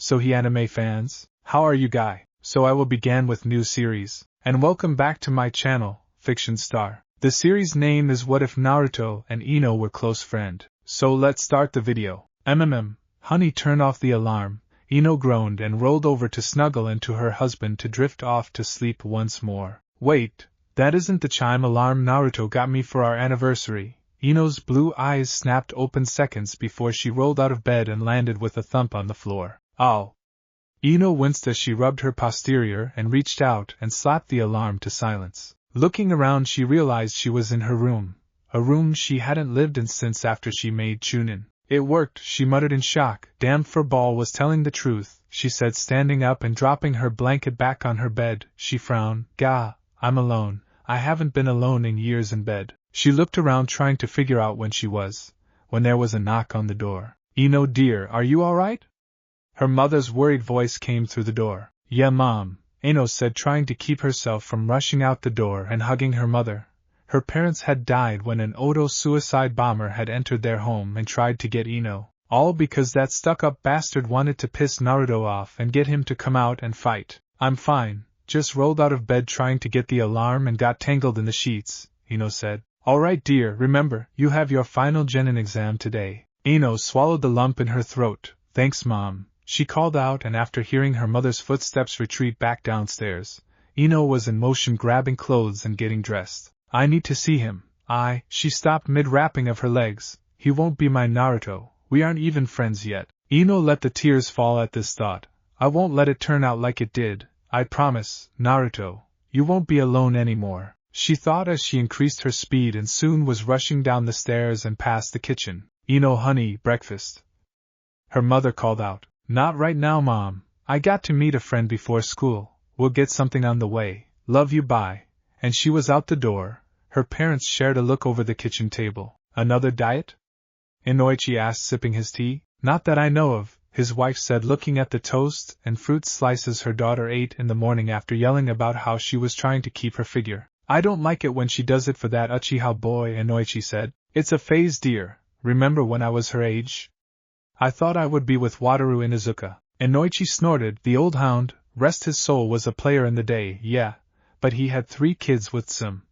So anime fans, how are you guy? So I will begin with new series, and welcome back to my channel, Fiction Star. The series name is What If Naruto and Ino Were Close Friend. So let's start the video. Honey, turn off the alarm. Ino groaned and rolled over to snuggle into her husband to drift off to sleep once more. Wait, that isn't the chime alarm Naruto got me for our anniversary. Ino's blue eyes snapped open seconds before she rolled out of bed and landed with a thump on the floor. Ow! Ino winced as she rubbed her posterior and reached out and slapped the alarm to silence. Looking around, she realized she was in her room, a room she hadn't lived in since after she made Chunin. It worked, she muttered in shock. Damn, Furball was telling the truth, she said, standing up and dropping her blanket back on her bed. She frowned. Gah, I'm alone. I haven't been alone in years in bed. She looked around trying to figure out when there was a knock on the door. Ino dear, are you alright? Her mother's worried voice came through the door. Yeah, Mom, Ino said, trying to keep herself from rushing out the door and hugging her mother. Her parents had died when an Odo suicide bomber had entered their home and tried to get Ino, all because that stuck-up bastard wanted to piss Naruto off and get him to come out and fight. I'm fine, just rolled out of bed trying to get the alarm and got tangled in the sheets, Ino said. Alright dear, remember, you have your final genin exam today. Ino swallowed the lump in her throat. Thanks, Mom, she called out, and after hearing her mother's footsteps retreat back downstairs, Ino was in motion, grabbing clothes and getting dressed. I need to see him. She stopped mid-wrapping of her legs. He won't be my Naruto. We aren't even friends yet. Ino let the tears fall at this thought. I won't let it turn out like it did. I promise, Naruto. You won't be alone anymore, she thought as she increased her speed and soon was rushing down the stairs and past the kitchen. Ino, honey, breakfast. Her mother called out. Not right now, Mom. I got to meet a friend before school. We'll get something on the way. Love you, bye. And she was out the door. Her parents shared a look over the kitchen table. Another diet? Inoichi asked, sipping his tea. Not that I know of, his wife said, looking at the toast and fruit slices her daughter ate in the morning after yelling about how she was trying to keep her figure. I don't like it when she does it for that Uchiha boy, Inoichi said. It's a phase, dear. Remember when I was her age? I thought I would be with Wataru Inuzuka. Inoichi snorted. The old hound, rest his soul, was a player in the day, yeah, but he had 3 kids with Sim.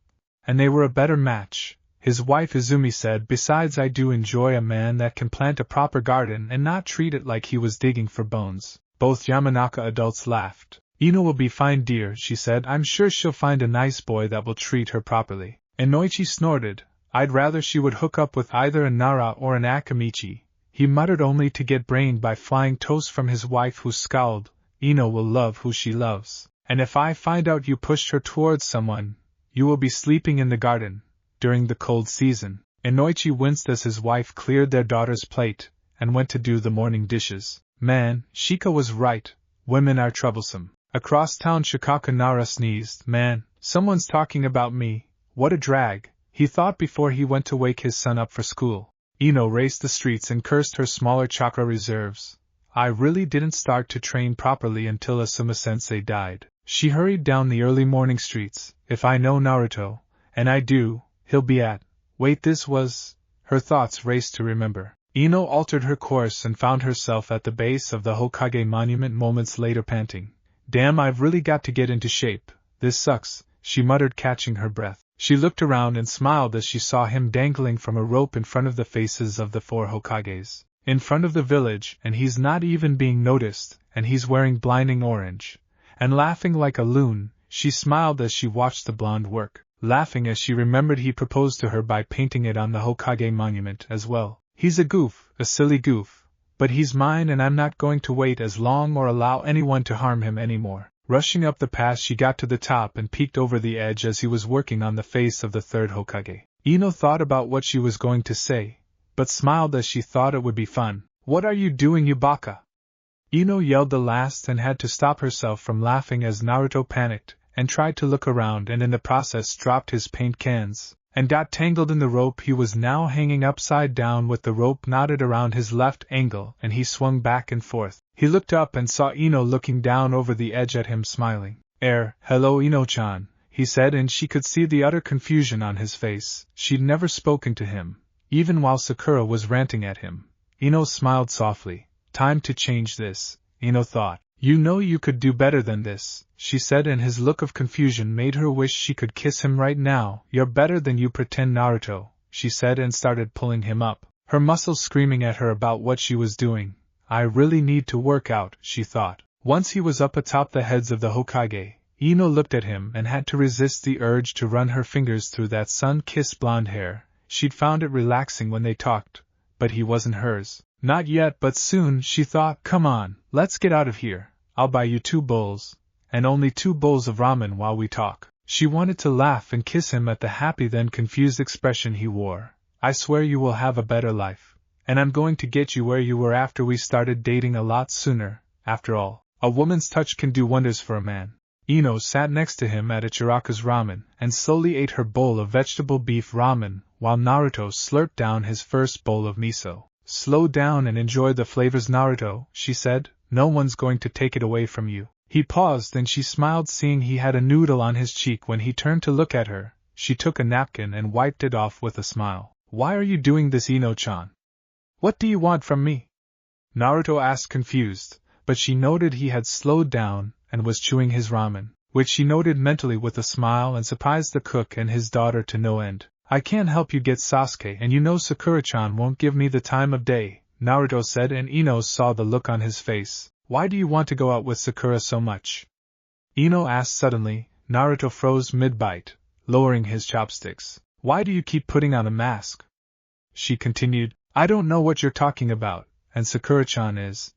And they were a better match, his wife Izumi said. Besides, I do enjoy a man that can plant a proper garden and not treat it like he was digging for bones. Both Yamanaka adults laughed. Ino will be fine, dear, she said. I'm sure she'll find a nice boy that will treat her properly. Inoichi snorted. I'd rather she would hook up with either a Nara or an Akamichi, he muttered, only to get brained by flying toast from his wife, who scowled. Ino will love who she loves, and if I find out you pushed her towards someone, you will be sleeping in the garden, during the cold season. Inoichi winced as his wife cleared their daughter's plate, and went to do the morning dishes. Man, Shika was right, women are troublesome. Across town, Shikaka Nara sneezed. Man, someone's talking about me, what a drag, he thought before he went to wake his son up for school. Ino raced the streets and cursed her smaller chakra reserves. I really didn't start to train properly until Asuma-sensei died. She hurried down the early morning streets. If I know Naruto, and I do, he'll be at. Wait, this was. Her thoughts raced to remember. Ino altered her course and found herself at the base of the Hokage monument moments later, panting. Damn, I've really got to get into shape. This sucks, she muttered, catching her breath. She looked around and smiled as she saw him dangling from a rope in front of the faces of the 4 Hokages. In front of the village, and he's not even being noticed, and he's wearing blinding orange. And laughing like a loon, she smiled as she watched the blonde work, laughing as she remembered he proposed to her by painting it on the Hokage monument as well. He's a goof, a silly goof, but he's mine, and I'm not going to wait as long or allow anyone to harm him anymore. Rushing up the path, she got to the top and peeked over the edge as he was working on the face of the 3rd Hokage. Ino thought about what she was going to say, but smiled as she thought it would be fun. What are you doing, you baka? Ino yelled the last and had to stop herself from laughing as Naruto panicked and tried to look around, and in the process dropped his paint cans and got tangled in the rope. He was now hanging upside down with the rope knotted around his left ankle, and he swung back and forth. He looked up and saw Ino looking down over the edge at him, smiling. Hello, Ino-chan, he said, and she could see the utter confusion on his face. She'd never spoken to him, even while Sakura was ranting at him. Ino smiled softly. Time to change this. Ino thought. You know you could do better than this, she said, and his look of confusion made her wish she could kiss him right now. You're better than you pretend, Naruto, she said, and started pulling him up, her muscles screaming at her about what she was doing. I really need to work out, she thought. Once he was up atop the heads of the Hokage, Ino looked at him and had to resist the urge to run her fingers through that sun-kissed blonde hair. She'd found it relaxing when they talked, but he wasn't hers. Not yet, but soon, she thought. Come on, let's get out of here. I'll buy you 2 bowls, and only 2 bowls of ramen while we talk. She wanted to laugh and kiss him at the happy then confused expression he wore. I swear you will have a better life, and I'm going to get you where you were after we started dating a lot sooner. After all, a woman's touch can do wonders for a man. Ino sat next to him at Ichiraka's ramen and slowly ate her bowl of vegetable beef ramen, while Naruto slurped down his first bowl of miso. Slow down and enjoy the flavors, Naruto, she said. No one's going to take it away from you. He paused and she smiled, seeing he had a noodle on his cheek when he turned to look at her. She took a napkin and wiped it off with a smile. Why are you doing this, Ino-chan? What do you want from me? Naruto asked, confused, but she noted he had slowed down and was chewing his ramen, which she noted mentally with a smile and surprised the cook and his daughter to no end. I can't help you get Sasuke, and you know Sakura-chan won't give me the time of day, Naruto said, and Ino saw the look on his face. Why do you want to go out with Sakura so much? Ino asked suddenly. Naruto froze mid-bite, lowering his chopsticks. Why do you keep putting on a mask? She continued. I don't know what you're talking about, and Sakura-chan is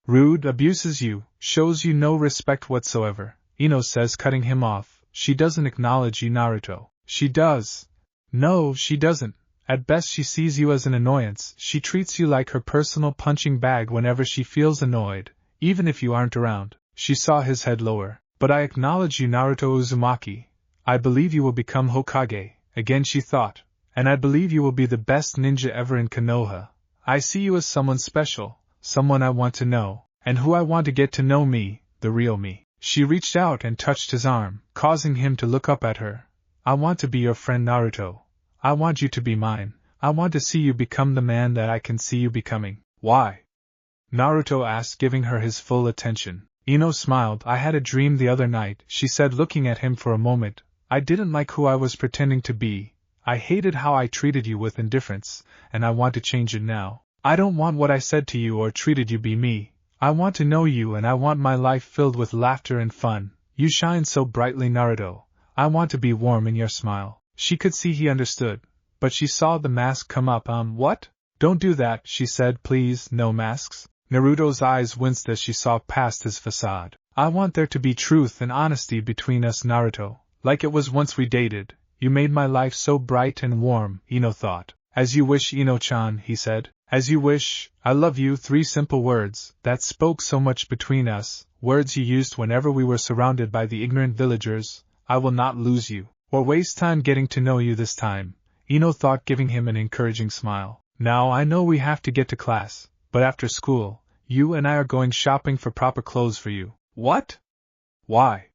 rude, abuses you, shows you no respect whatsoever, Ino says, cutting him off. She doesn't acknowledge you, Naruto. She does. No, she doesn't. At best she sees you as an annoyance. She treats you like her personal punching bag whenever she feels annoyed, even if you aren't around. She saw his head lower. But I acknowledge you, Naruto Uzumaki. I believe you will become Hokage, again she thought, and I believe you will be the best ninja ever in Konoha. I see you as someone special, someone I want to know, and who I want to get to know me, the real me. She reached out and touched his arm, causing him to look up at her. I want to be your friend, Naruto. I want you to be mine. I want to see you become the man that I can see you becoming. Why? Naruto asked, giving her his full attention. Ino smiled. I had a dream the other night, she said, looking at him for a moment. I didn't like who I was pretending to be. I hated how I treated you with indifference, and I want to change it now. I don't want what I said to you or treated you be me. I want to know you, and I want my life filled with laughter and fun. You shine so brightly, Naruto. I want to be warm in your smile. She could see he understood, but she saw the mask come up. What? Don't do that, she said. Please, no masks. Naruto's eyes winced as she saw past his facade. I want there to be truth and honesty between us, Naruto, like it was once we dated. You made my life so bright and warm, Ino thought. As you wish, Ino-chan, he said. As you wish. I love you. 3 simple words that spoke so much between us, words you used whenever we were surrounded by the ignorant villagers. I will not lose you, or waste time getting to know you this time, Ino thought, giving him an encouraging smile. Now I know we have to get to class, but after school, you and I are going shopping for proper clothes for you. What? Why?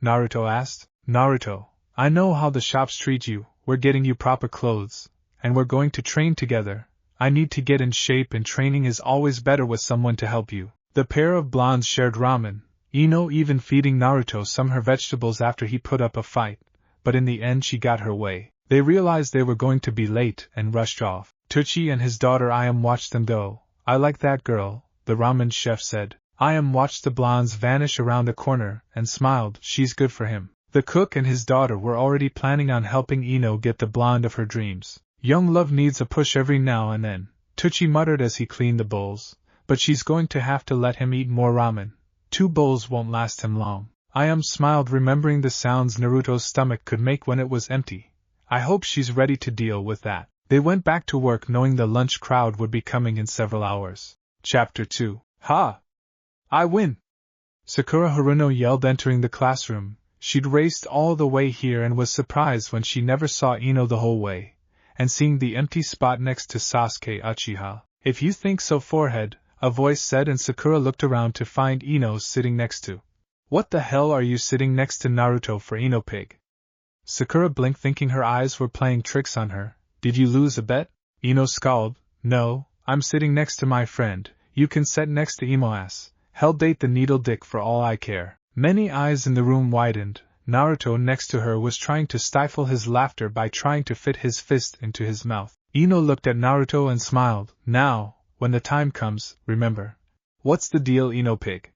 Naruto asked. Naruto, I know how the shops treat you. We're getting you proper clothes, and we're going to train together. I need to get in shape, and training is always better with someone to help you. The pair of blondes shared ramen, Ino even feeding Naruto some her vegetables after he put up a fight, but in the end she got her way. They realized they were going to be late and rushed off. Tucci and his daughter Ayam watched them go. I like that girl, the ramen chef said. Ayam watched the blondes vanish around a corner and smiled. She's good for him. The cook and his daughter were already planning on helping Ino get the blonde of her dreams. Young love needs a push every now and then, Tucci muttered as he cleaned the bowls, but she's going to have to let him eat more ramen. 2 bowls won't last him long. Ayam smiled, remembering the sounds Naruto's stomach could make when it was empty. I hope she's ready to deal with that. They went back to work knowing the lunch crowd would be coming in several hours. Chapter 2. Ha! I win! Sakura Haruno yelled, entering the classroom. She'd raced all the way here and was surprised when she never saw Ino the whole way, and seeing the empty spot next to Sasuke Uchiha. If you think so, forehead, a voice said, and Sakura looked around to find Ino sitting next to. What the hell are you sitting next to Naruto for, Ino pig? Sakura blinked, thinking her eyes were playing tricks on her. Did you lose a bet? Ino scowled. No, I'm sitting next to my friend. You can sit next to Imo ass, Hell date the needle dick for all I care. Many eyes in the room widened. Naruto next to her was trying to stifle his laughter by trying to fit his fist into his mouth. Ino looked at Naruto and smiled. Now, when the time comes, remember. What's the deal, Ino pig?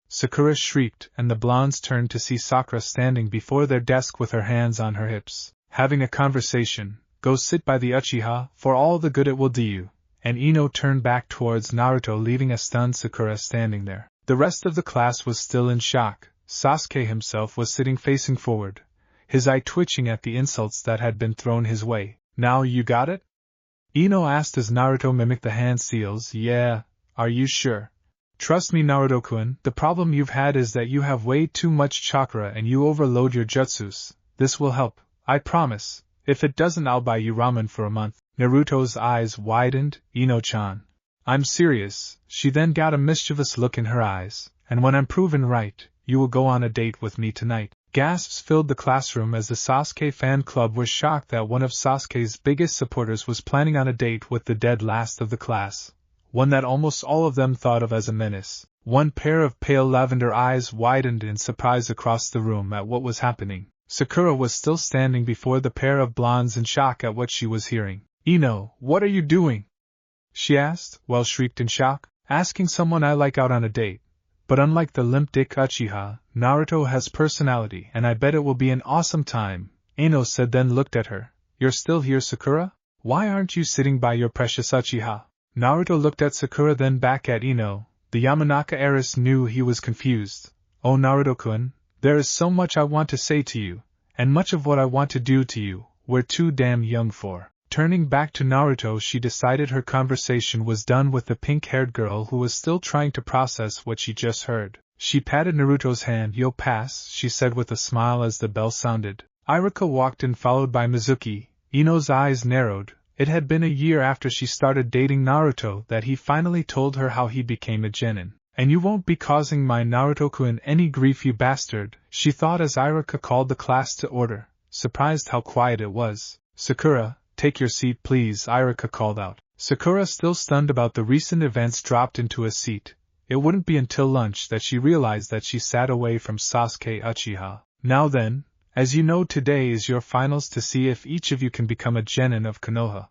Sakura shrieked, and the blondes turned to see Sakura standing before their desk with her hands on her hips. Having a conversation. Go sit by the Uchiha, for all the good it will do you. And Ino turned back towards Naruto, leaving a stunned Sakura standing there. The rest of the class was still in shock. Sasuke himself was sitting facing forward, his eye twitching at the insults that had been thrown his way. Now you got it? Ino asked as Naruto mimicked the hand seals. Yeah, are you sure? Trust me, Naruto-kun, the problem you've had is that you have way too much chakra and you overload your jutsus. This will help, I promise. If it doesn't, I'll buy you ramen for a month. Naruto's eyes widened. Ino-chan. I'm serious. She then got a mischievous look in her eyes. And when I'm proven right, you will go on a date with me tonight. Gasps filled the classroom as the Sasuke fan club was shocked that one of Sasuke's biggest supporters was planning on a date with the dead last of the class. One that almost all of them thought of as a menace. One pair of pale lavender eyes widened in surprise across the room at what was happening. Sakura was still standing before the pair of blondes in shock at what she was hearing. Ino, what are you doing? She asked, shrieked in shock. Asking someone I like out on a date. But unlike the limp dick Uchiha, Naruto has personality and I bet it will be an awesome time, Ino said, then looked at her. You're still here, Sakura? Why aren't you sitting by your precious Uchiha? Naruto looked at Sakura then back at Ino. The Yamanaka heiress knew he was confused. Oh Naruto-kun, there is so much I want to say to you, and much of what I want to do to you, we're too damn young for. Turning back to Naruto, she decided her conversation was done with the pink-haired girl who was still trying to process what she just heard. She patted Naruto's hand. You'll pass, she said with a smile as the bell sounded. Iruka walked in followed by Mizuki. Ino's eyes narrowed. It had been a year after she started dating Naruto that he finally told her how he became a genin. And you won't be causing my Naruto-kun any grief, you bastard, she thought as Iruka called the class to order, surprised how quiet it was. Sakura, take your seat please, Iruka called out. Sakura, still stunned about the recent events, dropped into a seat. It wouldn't be until lunch that she realized that she sat away from Sasuke Uchiha. Now then, as you know, today is your finals to see if each of you can become a genin of Konoha.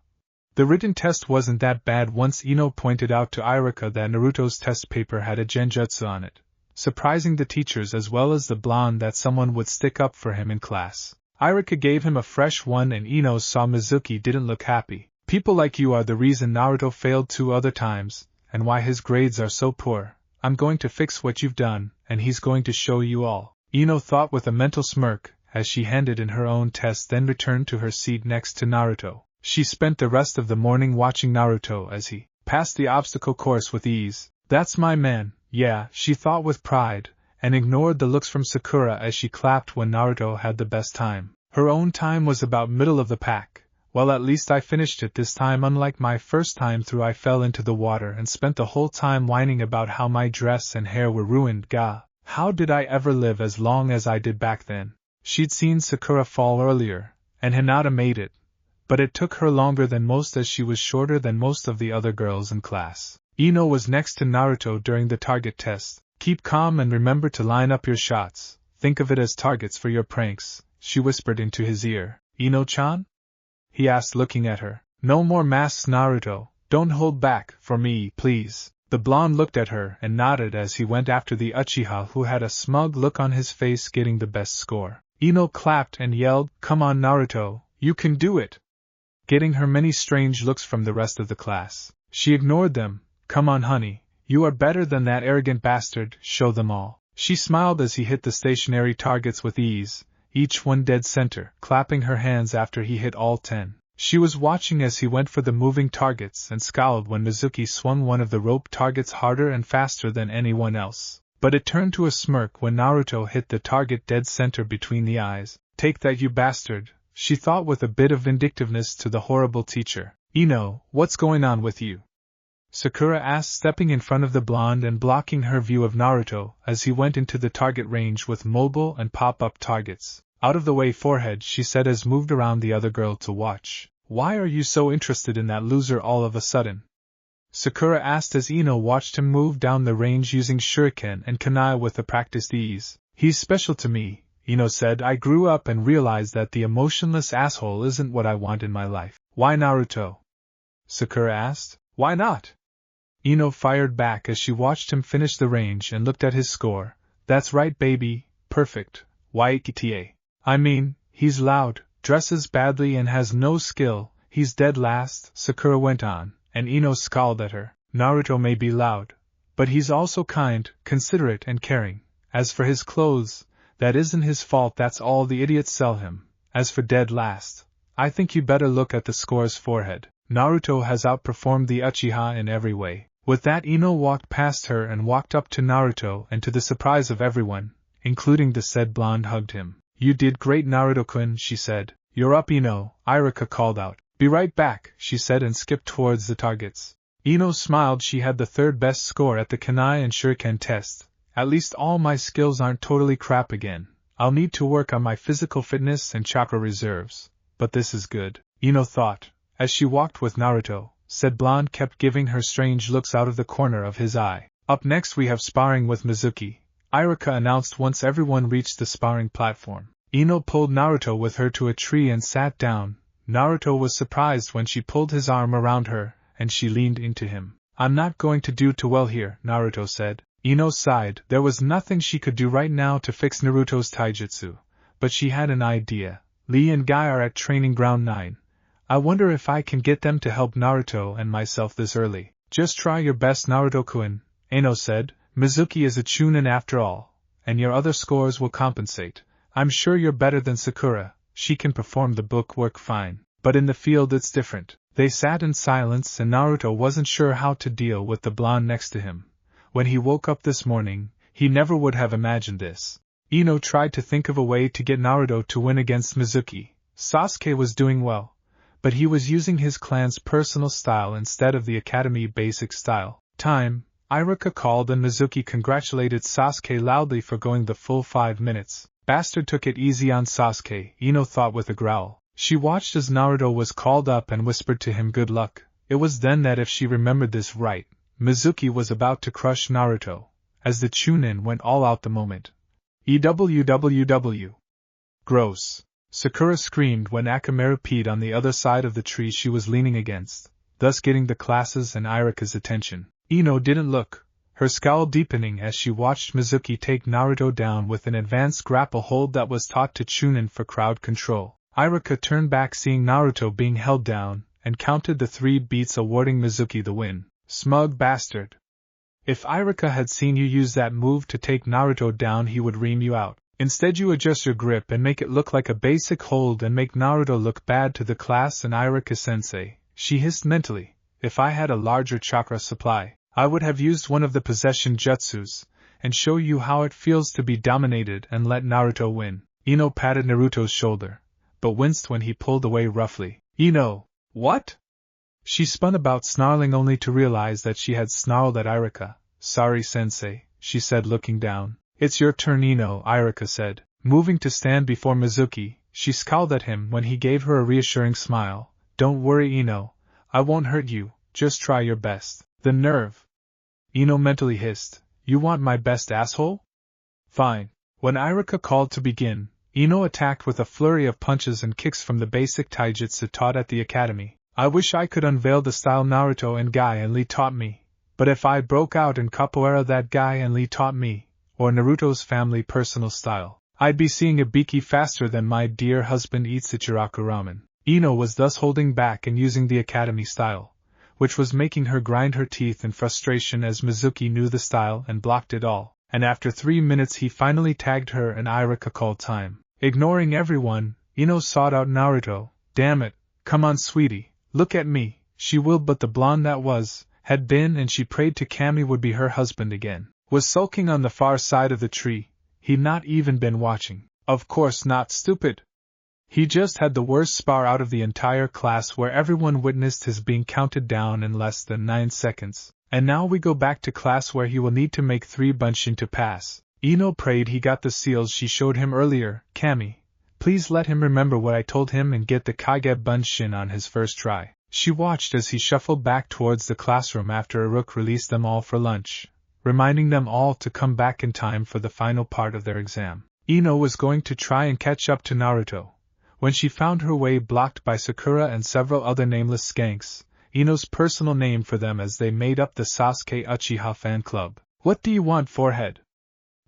The written test wasn't that bad once Ino pointed out to Iruka that Naruto's test paper had a genjutsu on it, surprising the teachers as well as the blonde that someone would stick up for him in class. Iruka gave him a fresh one and Ino saw Mizuki didn't look happy. People like you are the reason Naruto failed 2 other times, and why his grades are so poor. I'm going to fix what you've done, and he's going to show you all. Ino thought with a mental smirk, as she handed in her own test then returned to her seat next to Naruto. She spent the rest of the morning watching Naruto as he passed the obstacle course with ease. That's my man, yeah, she thought with pride, and ignored the looks from Sakura as she clapped when Naruto had the best time. Her own time was about middle of the pack. Well, at least I finished it this time, unlike my first time through. I fell into the water and spent the whole time whining about how my dress and hair were ruined. Gah, how did I ever live as long as I did back then? She'd seen Sakura fall earlier, and Hinata made it, but it took her longer than most as she was shorter than most of the other girls in class. Ino was next to Naruto during the target test. Keep calm and remember to line up your shots. Think of it as targets for your pranks, she whispered into his ear. Ino-chan? He asked, looking at her. No more masks, Naruto. Don't hold back, for me, please. The blonde looked at her and nodded as he went after the Uchiha who had a smug look on his face, getting the best score. Ino clapped and yelled, Come on, Naruto, you can do it! Getting her many strange looks from the rest of the class. She ignored them. Come on, honey, you are better than that arrogant bastard, show them all. She smiled as he hit the stationary targets with ease, each one dead center, clapping her hands after he hit all 10. She was watching as he went for the moving targets and scowled when Mizuki swung one of the rope targets harder and faster than anyone else. But it turned to a smirk when Naruto hit the target dead center between the eyes. Take that, you bastard, she thought with a bit of vindictiveness to the horrible teacher. Ino, what's going on with you? Sakura asked, stepping in front of the blonde and blocking her view of Naruto as he went into the target range with mobile and pop-up targets. Out of the way, forehead, she said as moved around the other girl to watch. Why are you so interested in that loser all of a sudden? Sakura asked as Ino watched him move down the range using shuriken and kunai with a practiced ease. He's special to me, Ino said. I grew up and realized that the emotionless asshole isn't what I want in my life. Why Naruto? Sakura asked. Why not? Ino fired back as she watched him finish the range and looked at his score. That's right, baby, perfect. Waikita. I mean, he's loud, dresses badly and has no skill. He's dead last, Sakura went on, and Ino scowled at her. Naruto may be loud, but he's also kind, considerate and caring. As for his clothes, that isn't his fault, that's all the idiots sell him. As for dead last, I think you better look at the score's forehead. Naruto has outperformed the Uchiha in every way. With that, Ino walked past her and walked up to Naruto, and to the surprise of everyone, including the said blonde, hugged him. You did great, Naruto-kun, she said. You're up, Ino, Irika called out. Be right back, she said and skipped towards the targets. Ino smiled. She had the third best score at the kunai and shuriken test. At least all my skills aren't totally crap again. I'll need to work on my physical fitness and chakra reserves. But this is good, Ino thought. As she walked with Naruto, said blonde kept giving her strange looks out of the corner of his eye. Up next we have sparring with Mizuki, Irika announced once everyone reached the sparring platform. Ino pulled Naruto with her to a tree and sat down. Naruto was surprised when she pulled his arm around her, and she leaned into him. I'm not going to do too well here, Naruto said. Ino sighed. There was nothing she could do right now to fix Naruto's taijutsu. But she had an idea. Lee and Guy are at training ground 9. I wonder if I can get them to help Naruto and myself this early. Just try your best, Naruto-kun, Ino said. Mizuki is a chunin after all, and your other scores will compensate. I'm sure you're better than Sakura. She can perform the book work fine, but in the field it's different. They sat in silence and Naruto wasn't sure how to deal with the blonde next to him. When he woke up this morning, he never would have imagined this. Ino tried to think of a way to get Naruto to win against Mizuki. Sasuke was doing well, but he was using his clan's personal style instead of the academy basic style. Time, Irika called and Mizuki congratulated Sasuke loudly for going the full 5 minutes. Bastard took it easy on Sasuke, Ino thought with a growl. She watched as Naruto was called up and whispered to him good luck. It was then that if she remembered this right, Mizuki was about to crush Naruto, as the Chunin went all out the moment. EWWW. Gross. Sakura screamed when Akamaru peed on the other side of the tree she was leaning against, thus getting the class's and Irika's attention. Ino didn't look, her scowl deepening as she watched Mizuki take Naruto down with an advanced grapple hold that was taught to Chunin for crowd control. Irika turned back seeing Naruto being held down, and counted the 3 beats awarding Mizuki the win. Smug bastard. If Irika had seen you use that move to take Naruto down he would ream you out. Instead you adjust your grip and make it look like a basic hold and make Naruto look bad to the class and Irika-sensei, she hissed mentally. If I had a larger chakra supply, I would have used one of the possession jutsus, and show you how it feels to be dominated and let Naruto win. Ino patted Naruto's shoulder, but winced when he pulled away roughly. Ino, what? She spun about snarling only to realize that she had snarled at Irika. Sorry sensei, she said looking down. It's your turn Ino, Irika said. Moving to stand before Mizuki, she scowled at him when he gave her a reassuring smile. Don't worry Ino, I won't hurt you, just try your best. The nerve. Ino mentally hissed. You want my best, asshole? Fine. When Irika called to begin, Ino attacked with a flurry of punches and kicks from the basic taijutsu taught at the academy. I wish I could unveil the style Naruto and Guy and Lee taught me, but if I broke out in capoeira that Guy and Lee taught me, or Naruto's family personal style, I'd be seeing a Biki faster than my dear husband eats Ichiraku ramen. Ino was thus holding back and using the academy style, which was making her grind her teeth in frustration as Mizuki knew the style and blocked it all, and after 3 minutes he finally tagged her and Irika called time. Ignoring everyone, Ino sought out Naruto. Damn it, come on sweetie, look at me, she willed but the blonde that had been and she prayed to Kami would be her husband again, was sulking on the far side of the tree. He'd not even been watching. Of course not, stupid. He just had the worst spar out of the entire class where everyone witnessed his being counted down in less than 9 seconds. And now we go back to class where he will need to make 3 bunshin to pass. Ino prayed he got the seals she showed him earlier. Kami, please let him remember what I told him and get the Kage bunshin on his first try. She watched as he shuffled back towards the classroom after Uruk released them all for lunch, reminding them all to come back in time for the final part of their exam. Ino was going to try and catch up to Naruto, when she found her way blocked by Sakura and several other nameless skanks, Ino's personal name for them as they made up the Sasuke Uchiha fan club. "What do you want, forehead?"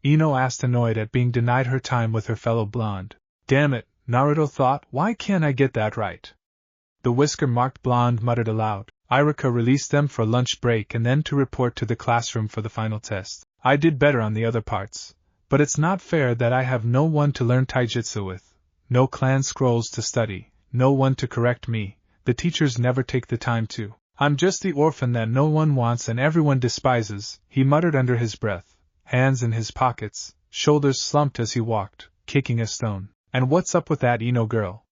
Ino asked, annoyed at being denied her time with her fellow blonde. "Damn it," Naruto thought, "why can't I get that right?" The whisker-marked blonde muttered aloud. Iruka released them for lunch break and then to report to the classroom for the final test. "I did better on the other parts, but it's not fair that I have no one to learn taijutsu with, no clan scrolls to study, no one to correct me, the teachers never take the time to. I'm just the orphan that no one wants and everyone despises," he muttered under his breath, hands in his pockets, shoulders slumped as he walked, kicking a stone. "And what's up with that Ino girl?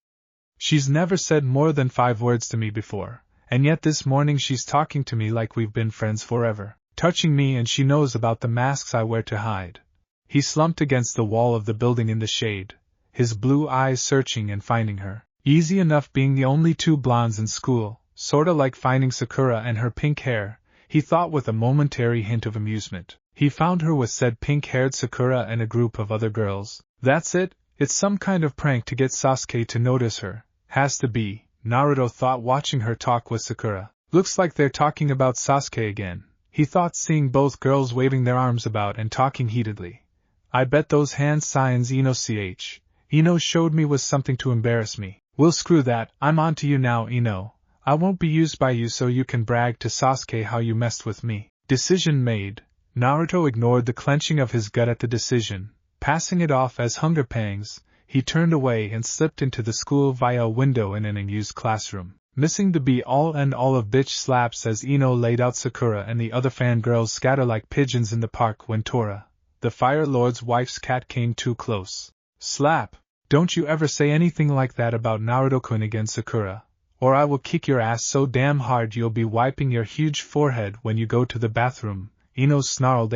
She's never said more than 5 words to me before, and yet this morning she's talking to me like we've been friends forever, touching me, and she knows about the masks I wear to hide." He slumped against the wall of the building in the shade, his blue eyes searching and finding her. Easy enough being the only 2 blondes in school, sorta like finding Sakura and her pink hair, he thought with a momentary hint of amusement. He found her with said pink-haired Sakura and a group of other girls. That's it, it's some kind of prank to get Sasuke to notice her. Has to be, Naruto thought watching her talk with Sakura. Looks like they're talking about Sasuke again, he thought, seeing both girls waving their arms about and talking heatedly. I bet those hand signs Ino showed me was something to embarrass me. Well, screw that, I'm on to you now, Ino. I won't be used by you so you can brag to Sasuke how you messed with me. Decision made. Naruto ignored the clenching of his gut at the decision, passing it off as hunger pangs. He turned away and slipped into the school via a window in an unused classroom, missing the be-all and all of bitch slaps as Ino laid out Sakura and the other fangirls scatter like pigeons in the park when Tora, the Fire Lord's wife's cat, came too close. Slap! Don't you ever say anything like that about Naruto-kun again, Sakura, or I will kick your ass so damn hard you'll be wiping your huge forehead when you go to the bathroom, Ino snarled.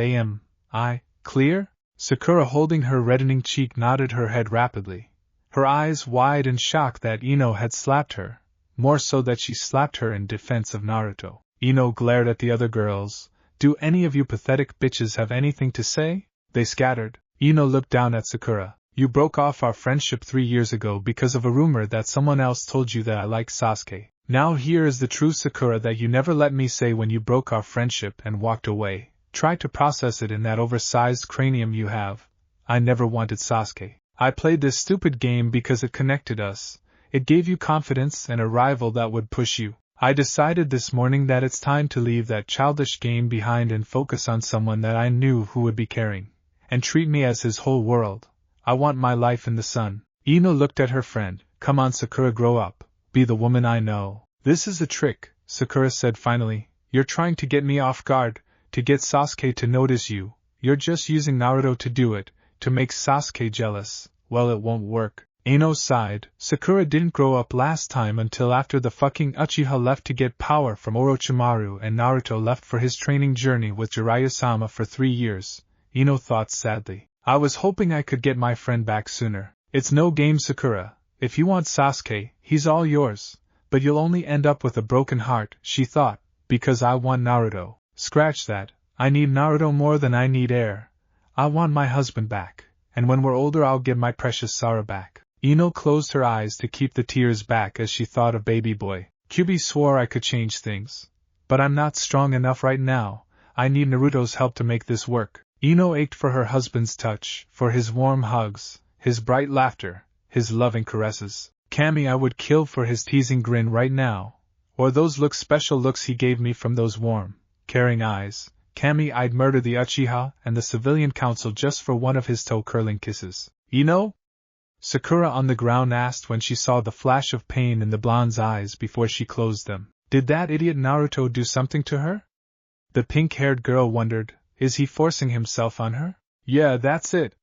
Clear? Sakura, holding her reddening cheek, nodded her head rapidly, her eyes wide in shock that Ino had slapped her, more so that she slapped her in defense of Naruto. Ino glared at the other girls. "Do any of you pathetic bitches have anything to say?" They scattered. Ino looked down at Sakura. "You broke off our friendship 3 years ago because of a rumor that someone else told you that I like Sasuke. Now here is the true Sakura that you never let me say when you broke our friendship and walked away. Try to process it in that oversized cranium you have. I never wanted Sasuke. I played this stupid game because it connected us. It gave you confidence and a rival that would push you. I decided this morning that it's time to leave that childish game behind and focus on someone that I knew who would be caring, and treat me as his whole world. I want my life in the sun." Ino looked at her friend. "Come on, Sakura, grow up. Be the woman I know." "This is a trick," Sakura said finally. "You're trying to get me off guard, to get Sasuke to notice you. You're just using Naruto to do it, to make Sasuke jealous. Well, it won't work." Ino sighed. Sakura didn't grow up last time until after the fucking Uchiha left to get power from Orochimaru and Naruto left for his training journey with Jiraiya-sama for 3 years, Ino thought sadly. "I was hoping I could get my friend back sooner." "It's no game, Sakura. If you want Sasuke, he's all yours. But you'll only end up with a broken heart," she thought, "because I want Naruto." "Scratch that. I need Naruto more than I need air. I want my husband back, and when we're older I'll get my precious Sara back." Ino closed her eyes to keep the tears back as she thought of baby boy. "Kyubi swore I could change things. But I'm not strong enough right now. I need Naruto's help to make this work." Ino ached for her husband's touch, for his warm hugs, his bright laughter, his loving caresses. Kami, I would kill for his teasing grin right now, or those special looks he gave me from those warm, caring eyes. Kami, I'd murder the Uchiha and the civilian council just for one of his toe-curling kisses. "Ino?" Sakura on the ground asked when she saw the flash of pain in the blonde's eyes before she closed them. Did that idiot Naruto do something to her? The pink-haired girl wondered. Is he forcing himself on her? "Yeah, that's it,"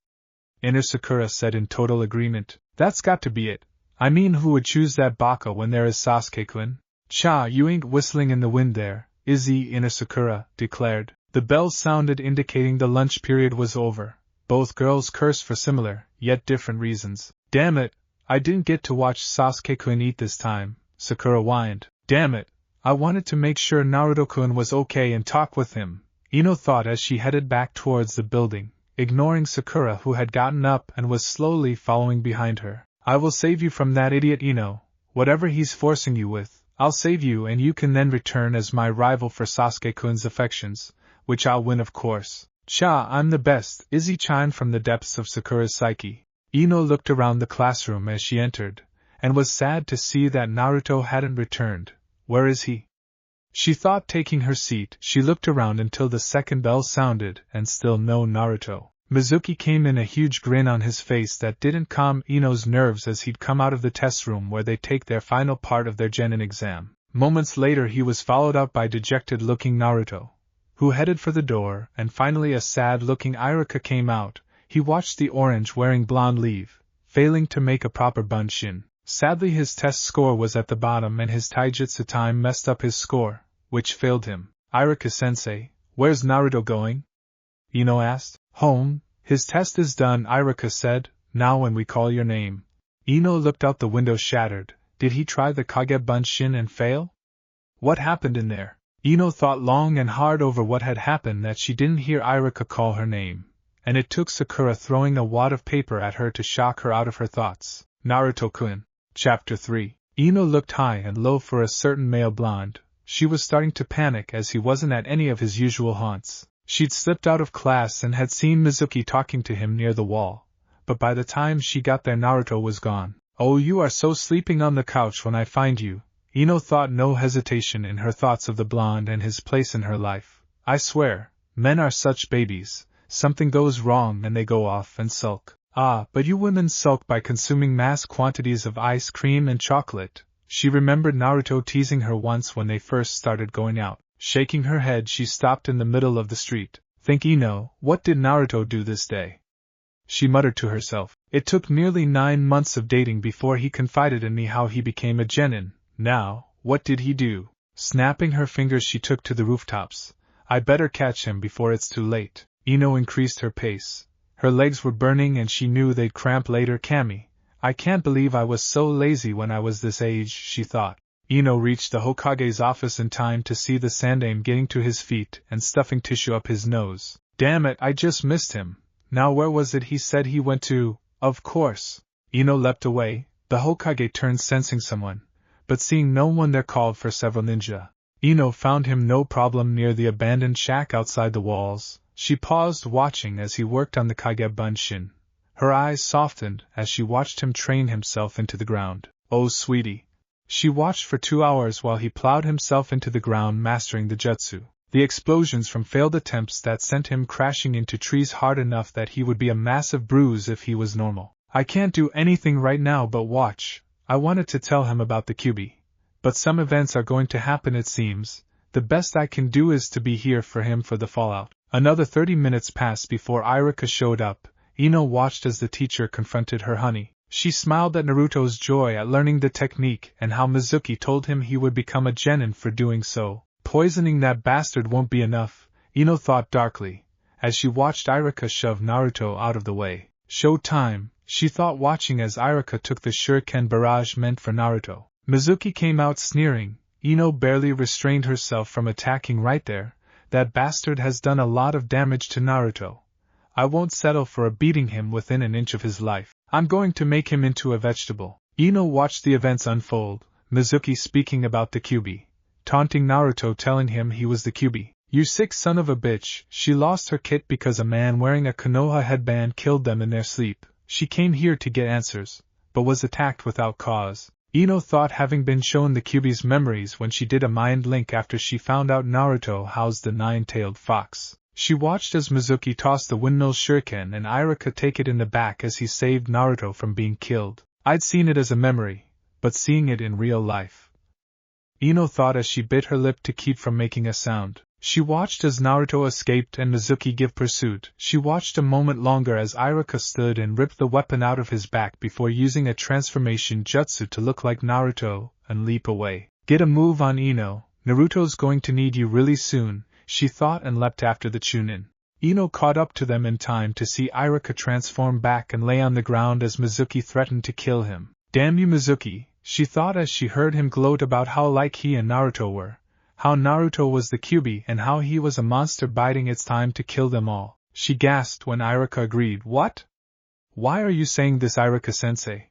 Inner Sakura said in total agreement. "That's got to be it. I mean, who would choose that baka when there is Sasuke-kun?" "Cha, you ain't whistling in the wind there, is he?" Inner Sakura declared. The bells sounded indicating the lunch period was over. Both girls cursed for similar, yet different reasons. "Damn it, I didn't get to watch Sasuke-kun eat this time," Sakura whined. Damn it, I wanted to make sure Naruto-kun was okay and talk with him, Ino thought as she headed back towards the building, ignoring Sakura who had gotten up and was slowly following behind her. I will save you from that idiot Ino, whatever he's forcing you with, I'll save you and you can then return as my rival for Sasuke-kun's affections, which I'll win of course. Cha, I'm the best, Izzy chimed from the depths of Sakura's psyche. Ino looked around the classroom as she entered, and was sad to see that Naruto hadn't returned. Where is he? She thought, taking her seat. She looked around until the second bell sounded, and still no Naruto. Mizuki came in, a huge grin on his face that didn't calm Ino's nerves as he'd come out of the test room where they take their final part of their genin exam. Moments later he was followed up by dejected-looking Naruto, who headed for the door, and finally a sad-looking Iruka came out. He watched the orange-wearing blonde leave, failing to make a proper bunshin. Sadly his test score was at the bottom and his taijutsu time messed up his score, which failed him. Iruka-sensei, where's Naruto going? Ino asked. Home, his test is done, Iruka said, now when we call your name. Ino looked out the window, shattered. Did he try the Kage Bunshin and fail? What happened in there? Ino thought long and hard over what had happened that she didn't hear Iruka call her name, and it took Sakura throwing a wad of paper at her to shock her out of her thoughts. Naruto-kun. Chapter 3. Ino looked high and low for a certain male blonde. She was starting to panic as he wasn't at any of his usual haunts. She'd slipped out of class and had seen Mizuki talking to him near the wall, but by the time she got there Naruto was gone. Oh, you are so sleeping on the couch when I find you. Ino thought, no hesitation in her thoughts of the blonde and his place in her life. I swear, men are such babies. Something goes wrong and they go off and sulk. Ah, but you women sulk by consuming mass quantities of ice cream and chocolate. She remembered Naruto teasing her once when they first started going out. Shaking her head, she stopped in the middle of the street. Think, Ino, what did Naruto do this day? She muttered to herself. It took nearly 9 months of dating before he confided in me how he became a genin. Now, what did he do? Snapping her fingers, she took to the rooftops. I better catch him before it's too late. Ino increased her pace. Her legs were burning and she knew they'd cramp later. Kami, I can't believe I was so lazy when I was this age, she thought. Ino reached the Hokage's office in time to see the Sandaime getting to his feet and stuffing tissue up his nose. Damn it, I just missed him. Now where was it he said he went to? Of course. Ino leapt away. The Hokage turned, sensing someone, but seeing no one there called for several ninja. Ino found him no problem near the abandoned shack outside the walls. She paused, watching as he worked on the Kage Bunshin. Her eyes softened as she watched him train himself into the ground. Oh, sweetie. She watched for 2 hours while he plowed himself into the ground, mastering the jutsu. The explosions from failed attempts that sent him crashing into trees hard enough that he would be a massive bruise if he was normal. I can't do anything right now but watch. I wanted to tell him about the Kyuubi, but some events are going to happen it seems. The best I can do is to be here for him for the fallout. Another 30 minutes passed before Iruka showed up. Ino watched as the teacher confronted her honey. She smiled at Naruto's joy at learning the technique and how Mizuki told him he would become a genin for doing so. Poisoning that bastard won't be enough, Ino thought darkly, as she watched Iruka shove Naruto out of the way. Show time, she thought, watching as Iruka took the shuriken barrage meant for Naruto. Mizuki came out sneering. Ino barely restrained herself from attacking right there. That bastard has done a lot of damage to Naruto. I won't settle for a beating him within an inch of his life. I'm going to make him into a vegetable. Ino watched the events unfold, Mizuki speaking about the Kyuubi, taunting Naruto, telling him he was the Kyuubi. You sick son of a bitch. She lost her kit because a man wearing a Konoha headband killed them in their sleep. She came here to get answers, but was attacked without cause. Ino thought, having been shown the Kyuubi's memories when she did a mind link after she found out Naruto housed the 9-tailed fox. She watched as Mizuki tossed the windmill shuriken and Iruka take it in the back as he saved Naruto from being killed. I'd seen it as a memory, but seeing it in real life. Ino thought as she bit her lip to keep from making a sound. She watched as Naruto escaped and Mizuki gave pursuit. She watched a moment longer as Iruka stood and ripped the weapon out of his back before using a transformation jutsu to look like Naruto and leap away. Get a move on, Ino. Naruto's going to need you really soon, she thought, and leapt after the Chunin. Ino caught up to them in time to see Iruka transform back and lay on the ground as Mizuki threatened to kill him. Damn you, Mizuki, she thought as she heard him gloat about how like he and Naruto were, how Naruto was the Kyuubi and how he was a monster biding its time to kill them all. She gasped when Iruka agreed. What? Why are you saying this, Iruka-sensei?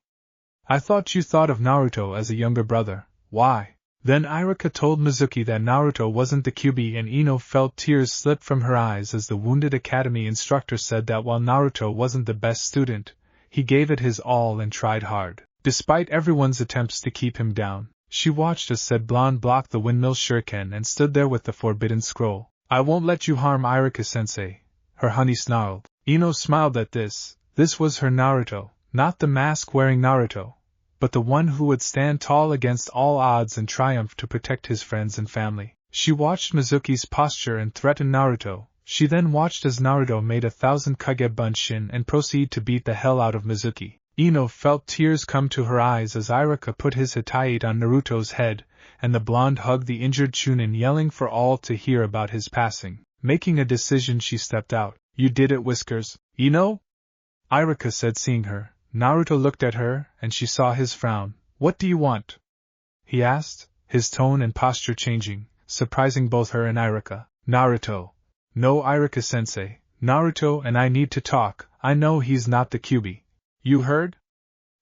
I thought you thought of Naruto as a younger brother. Why? Then Iruka told Mizuki that Naruto wasn't the Kyuubi, and Ino felt tears slip from her eyes as the wounded academy instructor said that while Naruto wasn't the best student, he gave it his all and tried hard. Despite everyone's attempts to keep him down, she watched as said blonde blocked the windmill shuriken and stood there with the forbidden scroll. I won't let you harm Iruka-sensei, her honey snarled. Ino smiled at this. This was her Naruto, not the mask-wearing Naruto, but the one who would stand tall against all odds and triumph to protect his friends and family. She watched Mizuki's posture and threatened Naruto. She then watched as Naruto made 1,000 Kage Bunshin and proceed to beat the hell out of Mizuki. Ino felt tears come to her eyes as Iruka put his Hitaiite on Naruto's head, and the blonde hugged the injured Chunin, yelling for all to hear about his passing. Making a decision, she stepped out. You did it, Whiskers. Ino? Iruka said, seeing her. Naruto looked at her, and she saw his frown. What do you want? He asked, his tone and posture changing, surprising both her and Iruka. Naruto. No, Iruka-sensei. Naruto and I need to talk. I know he's not the Kyuubi. You heard?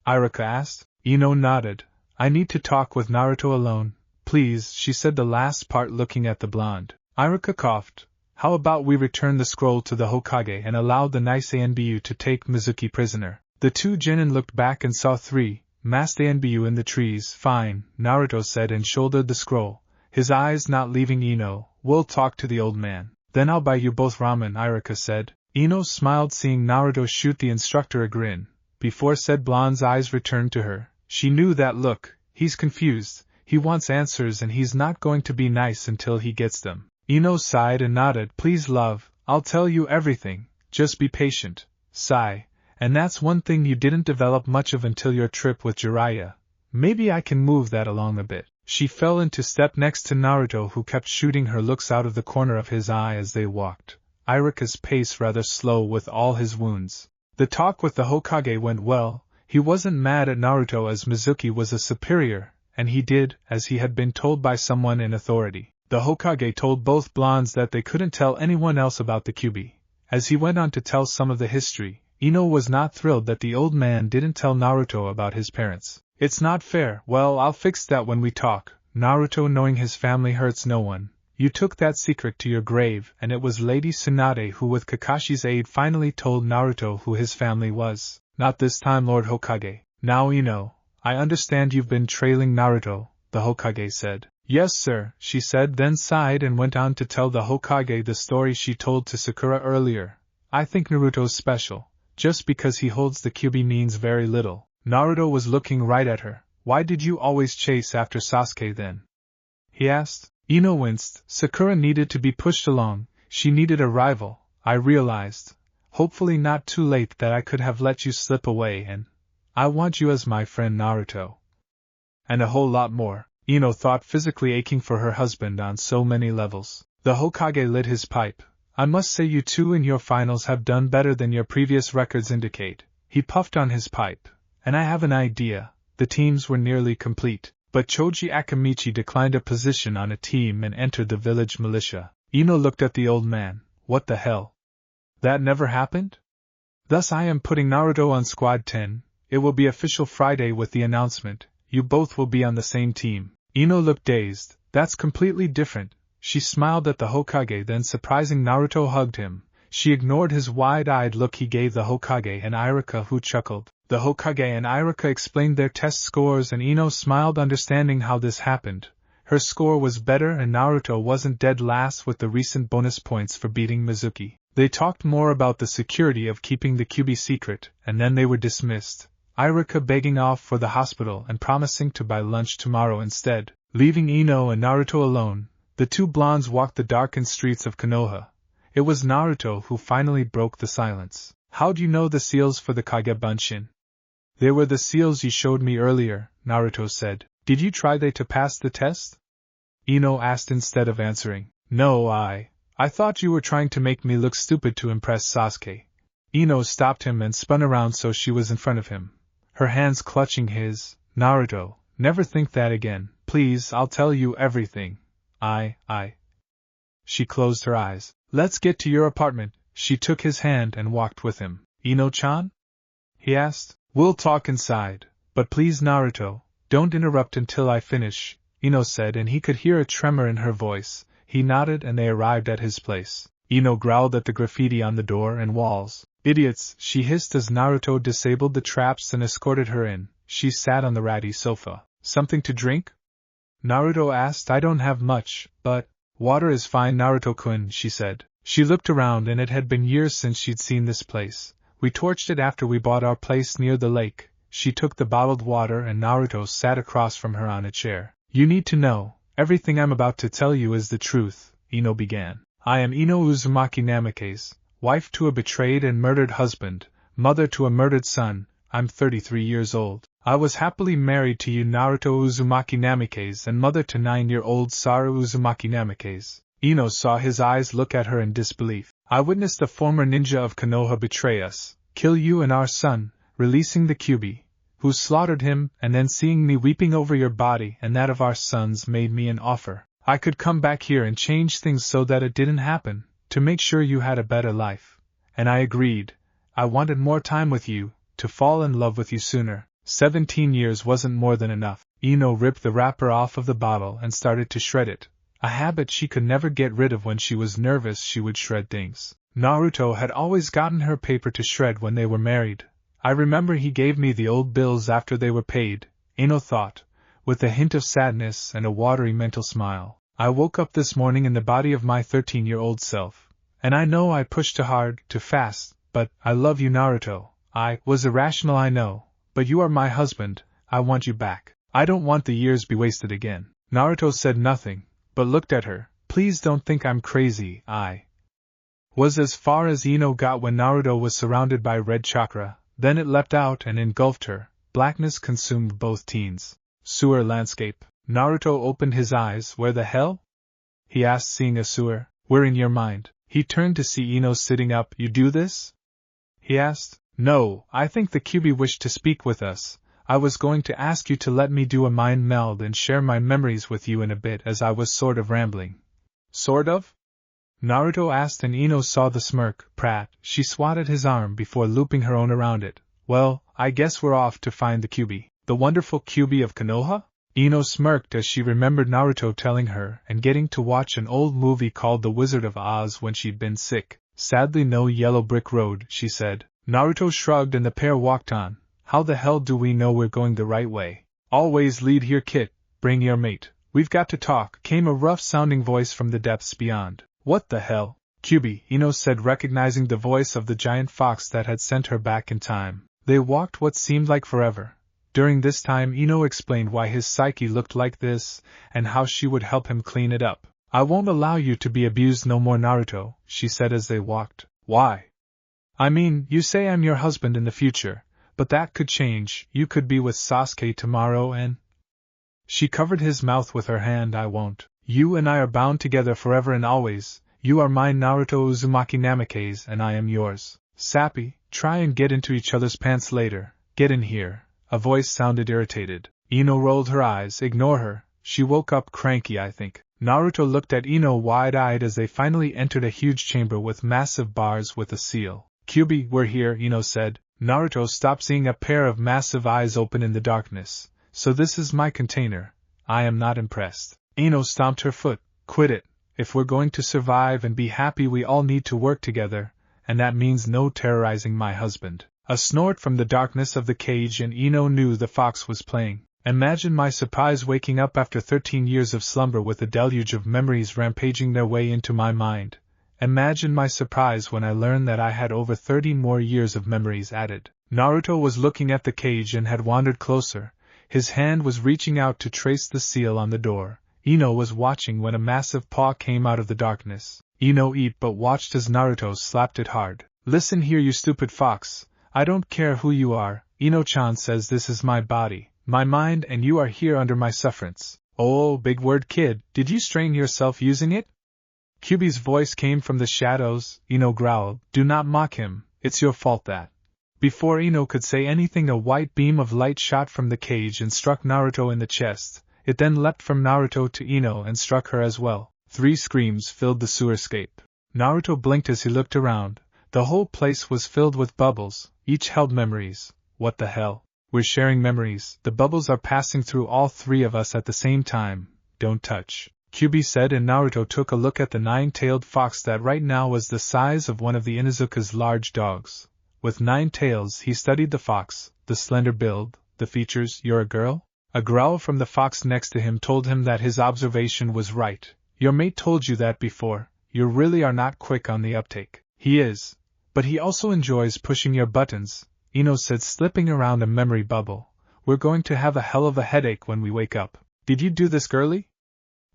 Iruka asked. Ino nodded. I need to talk with Naruto alone, please, she said, the last part looking at the blonde. Iruka coughed. How about we return the scroll to the Hokage and allow the nice ANBU to take Mizuki prisoner? The two genin looked back and saw 3 masked ANBU in the trees. Fine, Naruto said and shouldered the scroll, his eyes not leaving Ino. We'll talk to the old man. Then I'll buy you both ramen, Iruka said. Ino smiled, seeing Naruto shoot the instructor a grin. Before said blonde's eyes returned to her, she knew that look. He's confused, he wants answers, and he's not going to be nice until he gets them. Ino sighed and nodded. Please, love, I'll tell you everything, just be patient. Sigh. And that's one thing you didn't develop much of until your trip with Jiraiya. Maybe I can move that along a bit. She fell into step next to Naruto, who kept shooting her looks out of the corner of his eye as they walked. Iruka's pace rather slow with all his wounds. The talk with the Hokage went well. He wasn't mad at Naruto as Mizuki was a superior, and he did as he had been told by someone in authority. The Hokage told both blondes that they couldn't tell anyone else about the Kyuubi. As he went on to tell some of the history, Ino was not thrilled that the old man didn't tell Naruto about his parents. It's not fair. Well, I'll fix that when we talk. Naruto, knowing his family hurts no one. You took that secret to your grave, and it was Lady Tsunade who with Kakashi's aid finally told Naruto who his family was. Not this time, Lord Hokage. Now Ino, I understand you've been trailing Naruto, the Hokage said. Yes, sir, she said, then sighed and went on to tell the Hokage the story she told to Sakura earlier. I think Naruto's special. Just because he holds the Kyuubi means very little. Naruto was looking right at her. Why did you always chase after Sasuke then? He asked. Ino winced. Sakura needed to be pushed along. She needed a rival. I realized, hopefully not too late, that I could have let you slip away, and I want you as my friend Naruto. And a whole lot more, Ino thought, physically aching for her husband on so many levels. The Hokage lit his pipe. I must say you two in your finals have done better than your previous records indicate. He puffed on his pipe. And I have an idea. The teams were nearly complete, but Choji Akamichi declined a position on a team and entered the village militia. Ino looked at the old man. What the hell? That never happened? Thus I am putting Naruto on Squad 10. It will be official Friday with the announcement. You both will be on the same team. Ino looked dazed. That's completely different. She smiled at the Hokage, then surprising Naruto hugged him. She ignored his wide-eyed look he gave the Hokage and Iruka, who chuckled. The Hokage and Iruka explained their test scores, and Ino smiled, understanding how this happened. Her score was better and Naruto wasn't dead last with the recent bonus points for beating Mizuki. They talked more about the security of keeping the Kyuubi secret, and then they were dismissed. Iruka begging off for the hospital and promising to buy lunch tomorrow instead. Leaving Ino and Naruto alone, the two blondes walked the darkened streets of Konoha. It was Naruto who finally broke the silence. How do you know the seals for the Kage Bunshin? They were the seals you showed me earlier, Naruto said. Did you try to pass the test? Ino asked instead of answering. No, I thought you were trying to make me look stupid to impress Sasuke. Ino stopped him and spun around so she was in front of him, her hands clutching his. Naruto, Never think that again. Please, I'll tell you everything. I. She closed her eyes. Let's get to your apartment. She took his hand and walked with him. Ino-chan? He asked. We'll talk inside. But please, Naruto, don't interrupt until I finish, Ino said, and he could hear a tremor in her voice. He nodded and they arrived at his place. Ino growled at the graffiti on the door and walls. Idiots, she hissed as Naruto disabled the traps and escorted her in. She sat on the ratty sofa. Something to drink? Naruto asked. I don't have much, but water is fine, Naruto-kun, she said. She looked around and it had been years since she'd seen this place. We torched it after we bought our place near the lake. She took the bottled water and Naruto sat across from her on a chair. You need to know, everything I'm about to tell you is the truth, Ino began. I am Ino Uzumaki Namikaze, wife to a betrayed and murdered husband, mother to a murdered son. I'm 33 years old. I was happily married to you, Naruto Uzumaki Namikaze, and mother to 9-year-old Saru Uzumaki Namikaze. Ino saw his eyes look at her in disbelief. I witnessed the former ninja of Konoha betray us, kill you and our son, releasing the Kyuubi, who slaughtered him, and then seeing me weeping over your body and that of our sons made me an offer. I could come back here and change things so that it didn't happen, to make sure you had a better life. And I agreed. I wanted more time with you, to fall in love with you sooner. 17 years wasn't more than enough. Ino ripped the wrapper off of the bottle and started to shred it. A habit she could never get rid of. When she was nervous, she would shred things. Naruto had always gotten her paper to shred when they were married. I remember he gave me the old bills after they were paid, Ino thought, with a hint of sadness and a watery mental smile. I woke up this morning in the body of my 13-year-old self. And I know I pushed too hard, too fast, but I love you, Naruto. I was irrational, I know, but you are my husband. I want you back. I don't want the years be wasted again. Naruto said nothing, but looked at her. Please don't think I'm crazy. I was as far as Ino got when Naruto was surrounded by red chakra, then it leapt out and engulfed her. Blackness consumed both teens. Sewer landscape. Naruto opened his eyes. Where the hell? He asked, seeing a sewer. We're in your mind. He turned to see Ino sitting up. You do this? He asked. No, I think the Kyuubi wished to speak with us. I was going to ask you to let me do a mind meld and share my memories with you in a bit, as I was sort of rambling. Sort of? Naruto asked, and Ino saw the smirk. Prat. She swatted his arm before looping her own around it. Well, I guess we're off to find the Kyuubi. The wonderful Kyuubi of Konoha? Ino smirked as she remembered Naruto telling her and getting to watch an old movie called The Wizard of Oz when she'd been sick. Sadly no yellow brick road, she said. Naruto shrugged and the pair walked on. How the hell do we know we're going the right way? Always lead here, Kit. Bring your mate. We've got to talk, came a rough-sounding voice from the depths beyond. What the hell? Kyuubi, Ino said, recognizing the voice of the giant fox that had sent her back in time. They walked what seemed like forever. During this time, Ino explained why his psyche looked like this, and how she would help him clean it up. I won't allow you to be abused no more, Naruto, she said as they walked. Why? I mean, you say I'm your husband in the future, but that could change. You could be with Sasuke tomorrow and… She covered his mouth with her hand. I won't. You and I are bound together forever and always. You are mine, Naruto Uzumaki Namikaze, and I am yours. Sappy, try and get into each other's pants later. Get in here. A voice sounded irritated. Ino rolled her eyes. Ignore her. She woke up cranky, I think. Naruto looked at Ino wide-eyed as they finally entered a huge chamber with massive bars with a seal. Kyuubi, we're here, Ino said. Naruto stopped, seeing a pair of massive eyes open in the darkness. So this is my container. I am not impressed. Ino stomped her foot. Quit it. If we're going to survive and be happy, we all need to work together, and that means no terrorizing my husband. A snort from the darkness of the cage, and Ino knew the fox was playing. Imagine my surprise waking up after 13 years of slumber with a deluge of memories rampaging their way into my mind. Imagine my surprise when I learned that I had over 30 more years of memories added. Naruto was looking at the cage and had wandered closer. His hand was reaching out to trace the seal on the door. Ino was watching when a massive paw came out of the darkness. Ino eat but watched as Naruto slapped it hard. Listen here, you stupid fox. I don't care who you are. Ino-chan says this is my body, my mind, and you are here under my sufferance. Oh, big word, kid. Did you strain yourself using it? Kyuubi's voice came from the shadows. Ino growled. Do not mock him. It's your fault that Before Ino could say anything, a white beam of light shot from the cage and struck Naruto in the chest. It then leapt from Naruto to Ino and struck her as well. 3 screams filled the sewerscape. Naruto blinked as he looked around. The whole place was filled with bubbles, each held memories. What the hell? We're sharing memories. The bubbles are passing through all 3 of us at the same time. Don't touch, Kyubi said, and Naruto took a look at the 9-tailed fox that right now was the size of one of the Inuzuka's large dogs. With 9 tails, he studied the fox, the slender build, the features. You're a girl? A growl from the fox next to him told him that his observation was right. Your mate told you that before. You really are not quick on the uptake. He is. But he also enjoys pushing your buttons, Ino said, slipping around a memory bubble. We're going to have a hell of a headache when we wake up. Did you do this, girlie?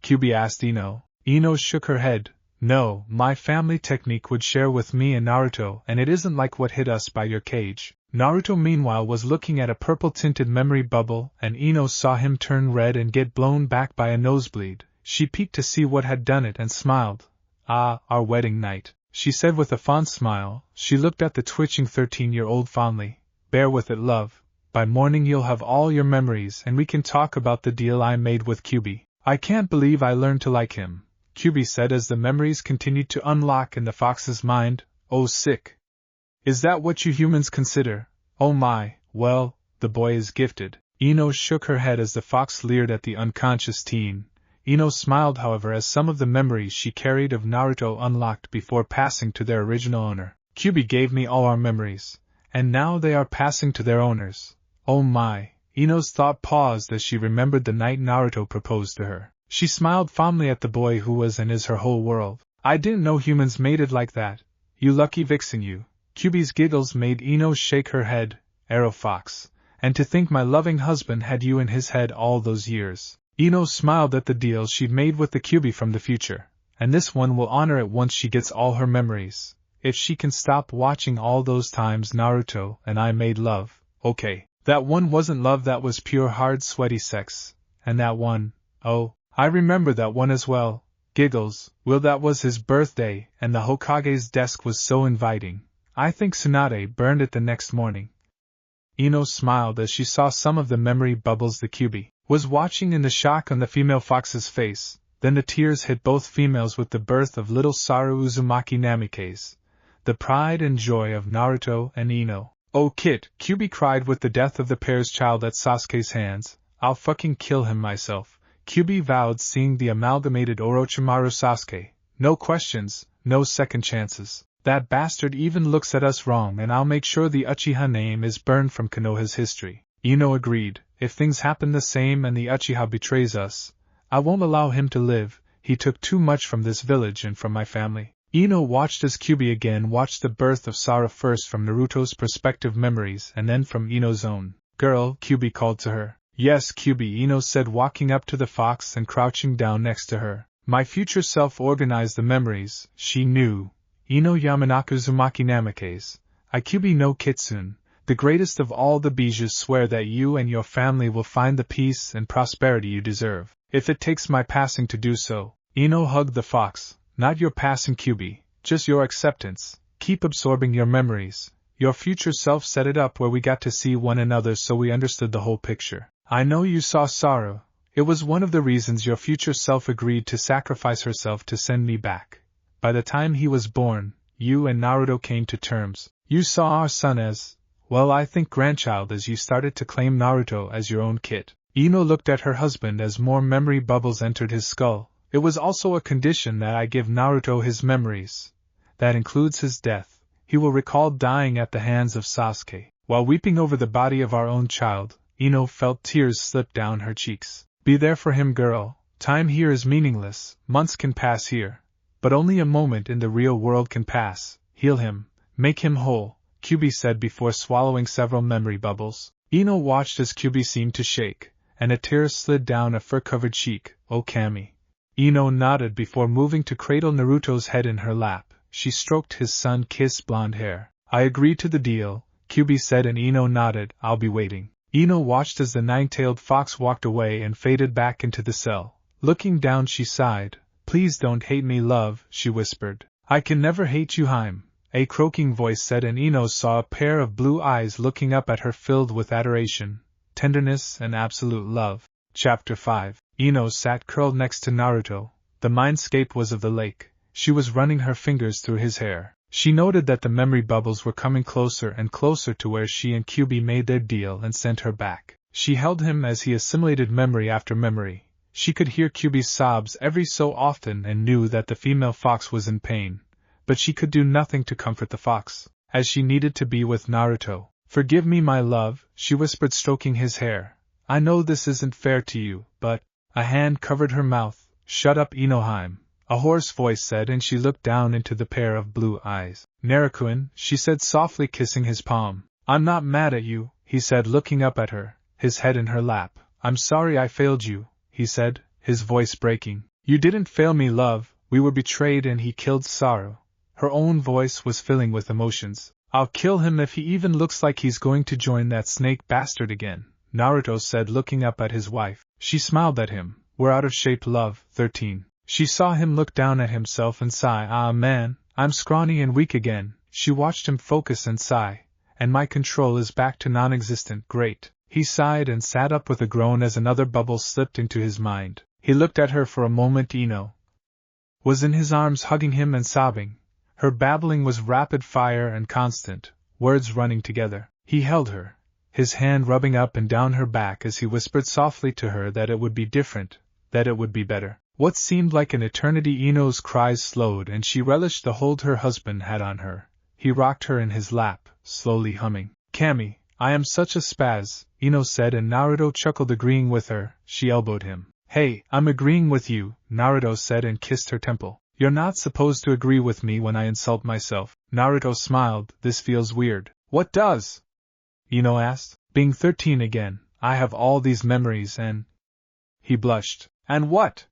Kyubi asked Ino. Ino shook her head. No, my family technique would share with me and Naruto, and it isn't like what hit us by your cage. Naruto meanwhile was looking at a purple-tinted memory bubble, and Ino saw him turn red and get blown back by a nosebleed. She peeked to see what had done it and smiled. Ah, our wedding night, she said with a fond smile. She looked at the twitching 13-year-old fondly. Bear with it, love. By morning you'll have all your memories and we can talk about the deal I made with Kyubi. I can't believe I learned to like him, Kyubi said as the memories continued to unlock in the fox's mind. Oh, sick. Is that what you humans consider? Oh my, well, the boy is gifted. Ino shook her head as the fox leered at the unconscious teen. Ino smiled, however, as some of the memories she carried of Naruto unlocked before passing to their original owner. Kyubi gave me all our memories, and now they are passing to their owners. Oh my. Ino's thought paused as she remembered the night Naruto proposed to her. She smiled fondly at the boy who was and is her whole world. I didn't know humans mated like that. You lucky vixen, you. Kyubi's giggles made Ino shake her head. Arrow fox. And to think my loving husband had you in his head all those years. Ino smiled at the deal she'd made with the Kyubi from the future. And this one will honor it once she gets all her memories. If she can stop watching all those times Naruto and I made love. Okay. That one wasn't love, that was pure hard sweaty sex. And that one, oh, I remember that one as well. Giggles. Well, that was his birthday, and the Hokage's desk was so inviting. I think Tsunade burned it the next morning. Ino smiled as she saw some of the memory bubbles the Kyubi was watching in the shock on the female fox's face. Then the tears hit both females with the birth of little Saru Uzumaki Namikaze. The pride and joy of Naruto and Ino. Oh kid, Kyubi cried with the death of the pair's child at Sasuke's hands. I'll fucking kill him myself, Kyubi vowed, seeing the amalgamated Orochimaru Sasuke. No questions, no second chances. That bastard even looks at us wrong and I'll make sure the Uchiha name is burned from Konoha's history. Ino agreed. If things happen the same and the Uchiha betrays us, I won't allow him to live. He took too much from this village and from my family. Ino watched as Kyubi again watched the birth of Sara, first from Naruto's perspective memories and then from Ino's own. Girl, Kyubi called to her. Yes, Kyubi, Ino said, walking up to the fox and crouching down next to her. My future self organized the memories, she knew. Ino Yamanaka Uzumaki Namikaze. I Kyubi no Kitsune, the greatest of all the Bijus, swear that you and your family will find the peace and prosperity you deserve. If it takes my passing to do so. Ino hugged the fox. Not your passing, Kyubi, just your acceptance. Keep absorbing your memories. Your future self set it up where we got to see one another so we understood the whole picture. I know you saw Saru. It was one of the reasons your future self agreed to sacrifice herself to send me back. By the time he was born, you and Naruto came to terms. You saw our son as, well, I think grandchild, as you started to claim Naruto as your own kid. Ino looked at her husband as more memory bubbles entered his skull. It was also a condition that I give Naruto his memories. That includes his death. He will recall dying at the hands of Sasuke. While weeping over the body of our own child, Ino felt tears slip down her cheeks. Be there for him, girl. Time here is meaningless. Months can pass here, but only a moment in the real world can pass. Heal him. Make him whole, Kyubi said before swallowing several memory bubbles. Ino watched as Kyubi seemed to shake, and a tear slid down a fur-covered cheek. Oh, Kami. Ino nodded before moving to cradle Naruto's head in her lap. She stroked his sun-kissed blonde hair. I agree to the deal, Kyubi said, and Ino nodded. I'll be waiting. Ino watched as the 9-tailed fox walked away and faded back into the cell. Looking down, she sighed. Please don't hate me, love, she whispered. I can never hate you, Haim. a croaking voice said, and Ino saw a pair of blue eyes looking up at her filled with adoration, tenderness, and absolute love. Chapter 5. Ino sat curled next to Naruto. The mindscape was of the lake. She was running her fingers through his hair. She noted that the memory bubbles were coming closer and closer to where she and Kyubi made their deal and sent her back. She held him as he assimilated memory after memory. She could hear Kyubi's sobs every so often and knew that the female fox was in pain, but she could do nothing to comfort the fox, as she needed to be with Naruto. "Forgive me, my love," she whispered, stroking his hair. "I know this isn't fair to you, but—" A hand covered her mouth. "Shut up, Inohime," a hoarse voice said, and she looked down into the pair of blue eyes. "Naruto-kun," she said softly, kissing his palm. "I'm not mad at you," he said, looking up at her, his head in her lap. "I'm sorry I failed you," he said, his voice breaking. "You didn't fail me, love. We were betrayed and he killed Saru." Her own voice was filling with emotions. "I'll kill him if he even looks like he's going to join that snake bastard again," Naruto said, looking up at his wife. She smiled at him. "We're out of shape, love." 13. She saw him look down at himself and sigh. "Ah man, I'm scrawny and weak again." She watched him focus and sigh. "And my control is back to non-existent." "Great." He sighed and sat up with a groan as another bubble slipped into his mind. He looked at her for a moment. Ino was in his arms, hugging him and sobbing. Her babbling was rapid fire and constant, words running together. He held her, his hand rubbing up and down her back as he whispered softly to her that it would be different, that it would be better. What seemed like an eternity. Ino's cries slowed and she relished the hold her husband had on her. He rocked her in his lap, slowly humming. "Kami, I am such a spaz," Ino said, and Naruto chuckled, agreeing with her. She elbowed him. "Hey, I'm agreeing with you," Naruto said and kissed her temple. "You're not supposed to agree with me when I insult myself." Naruto smiled. "This feels weird." "What does?" Ino asked. "Being 13 again. I have all these memories and—" He blushed. "And what?"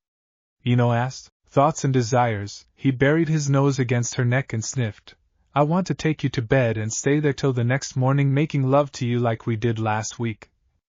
Ino asked. "Thoughts and desires." He buried his nose against her neck and sniffed. "I want to take you to bed and stay there till the next morning, making love to you like we did last week."